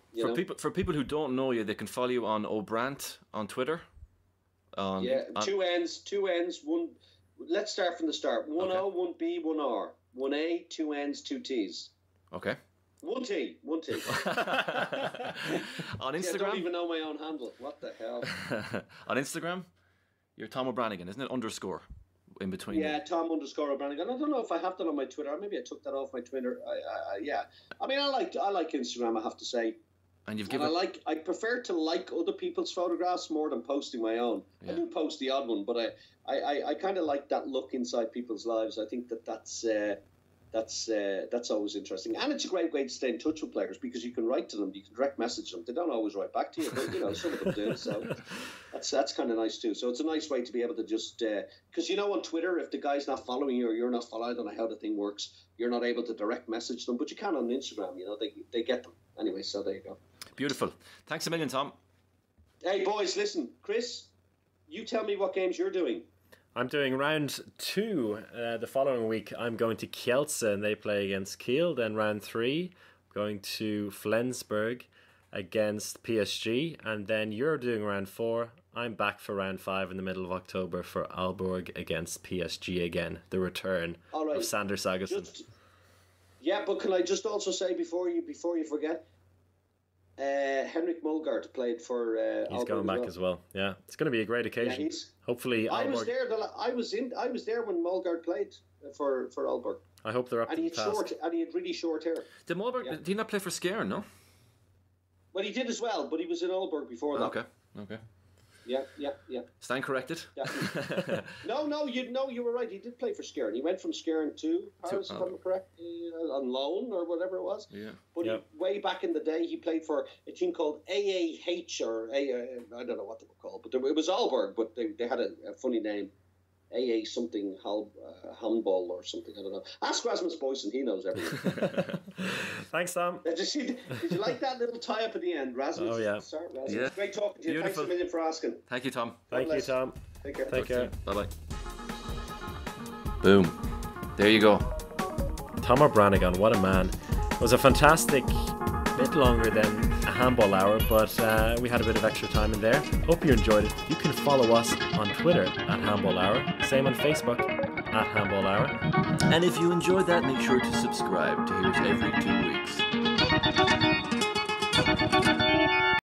Speaker 2: for people who don't know you, they can follow you on O'Brant on Twitter.
Speaker 3: Two ends, one. Let's start from the start. One O, one B, one R. One A, two N's, two T's.
Speaker 2: Okay.
Speaker 3: One T.
Speaker 2: On Instagram?
Speaker 3: I don't even know my own handle. What the hell?
Speaker 2: On Instagram, you're Tom O'Branigan, isn't it? Underscore in between.
Speaker 3: Yeah, Tom _ O'Branigan. I don't know if I have that on my Twitter. Maybe I took that off my Twitter. I mean, I like Instagram, I have to say.
Speaker 2: And
Speaker 3: I prefer to like other people's photographs more than posting my own. Yeah. I do post the odd one, but I kind of like that look inside people's lives. I think that's always interesting, and it's a great way to stay in touch with players because you can write to them, you can direct message them. They don't always write back to you, but some of them do. So that's kind of nice too. So it's a nice way to be able to just because on Twitter, if the guy's not following you or you're not following, I don't know how the thing works. You're not able to direct message them, but you can on Instagram. They get them anyway. So there you go.
Speaker 2: Beautiful. Thanks a million, Tom.
Speaker 3: Hey boys, listen, Chris, you tell me what games you're doing.
Speaker 1: I'm doing round 2 the following week. I'm going to Kielce and they play against Kiel. Then round 3, going to Flensburg against PSG. And then you're doing round 4. I'm back for round 5 in the middle of October for Aalborg against PSG again. The return of Sander Sagosen.
Speaker 3: But can I just also say before you forget, Henrik Mulgaard played for
Speaker 1: he's going back as well. Yeah, it's going to be a great occasion. Hopefully
Speaker 3: I was there. I was there when Mulgaard played for Aalborg.
Speaker 1: I hope they're up to the task.
Speaker 3: And he had really short hair.
Speaker 2: Did Mulgaard did he not play for Skjern, no?
Speaker 3: Well, he did as well, but he was in Aalborg before that.
Speaker 2: Okay.
Speaker 3: Yeah.
Speaker 2: Stand corrected.
Speaker 3: Yeah. No, you were right. He did play for Skjern. He went from Skjern to Paris, if I'm correct, on loan or whatever it was.
Speaker 2: Yeah.
Speaker 3: But way back in the day, he played for a team called AAH or I don't know what they were called, but it was Aalborg, but they had a funny name. AA something, Handball or something, I don't know. Ask Rasmus Boysen, he knows everything.
Speaker 1: Thanks, Tom.
Speaker 3: Did you like that little tie-up at the end, Rasmus?
Speaker 1: Oh, yeah.
Speaker 3: Sorry, Rasmus.
Speaker 2: Yeah.
Speaker 3: Great talking to you.
Speaker 2: Beautiful.
Speaker 3: Thanks a million for asking.
Speaker 2: Thank you, Tom.
Speaker 1: Thank you, Tom.
Speaker 3: Take care.
Speaker 2: Bye-bye. Boom. There you go.
Speaker 1: Tom O'Branigan, what a man. It was a fantastic bit longer than a handball hour, but we had a bit of extra time in there. Hope you enjoyed it. You can follow us on Twitter at Handball Hour, same on Facebook at Handball Hour.
Speaker 2: And if you enjoyed that, make sure to subscribe to hear us every 2 weeks.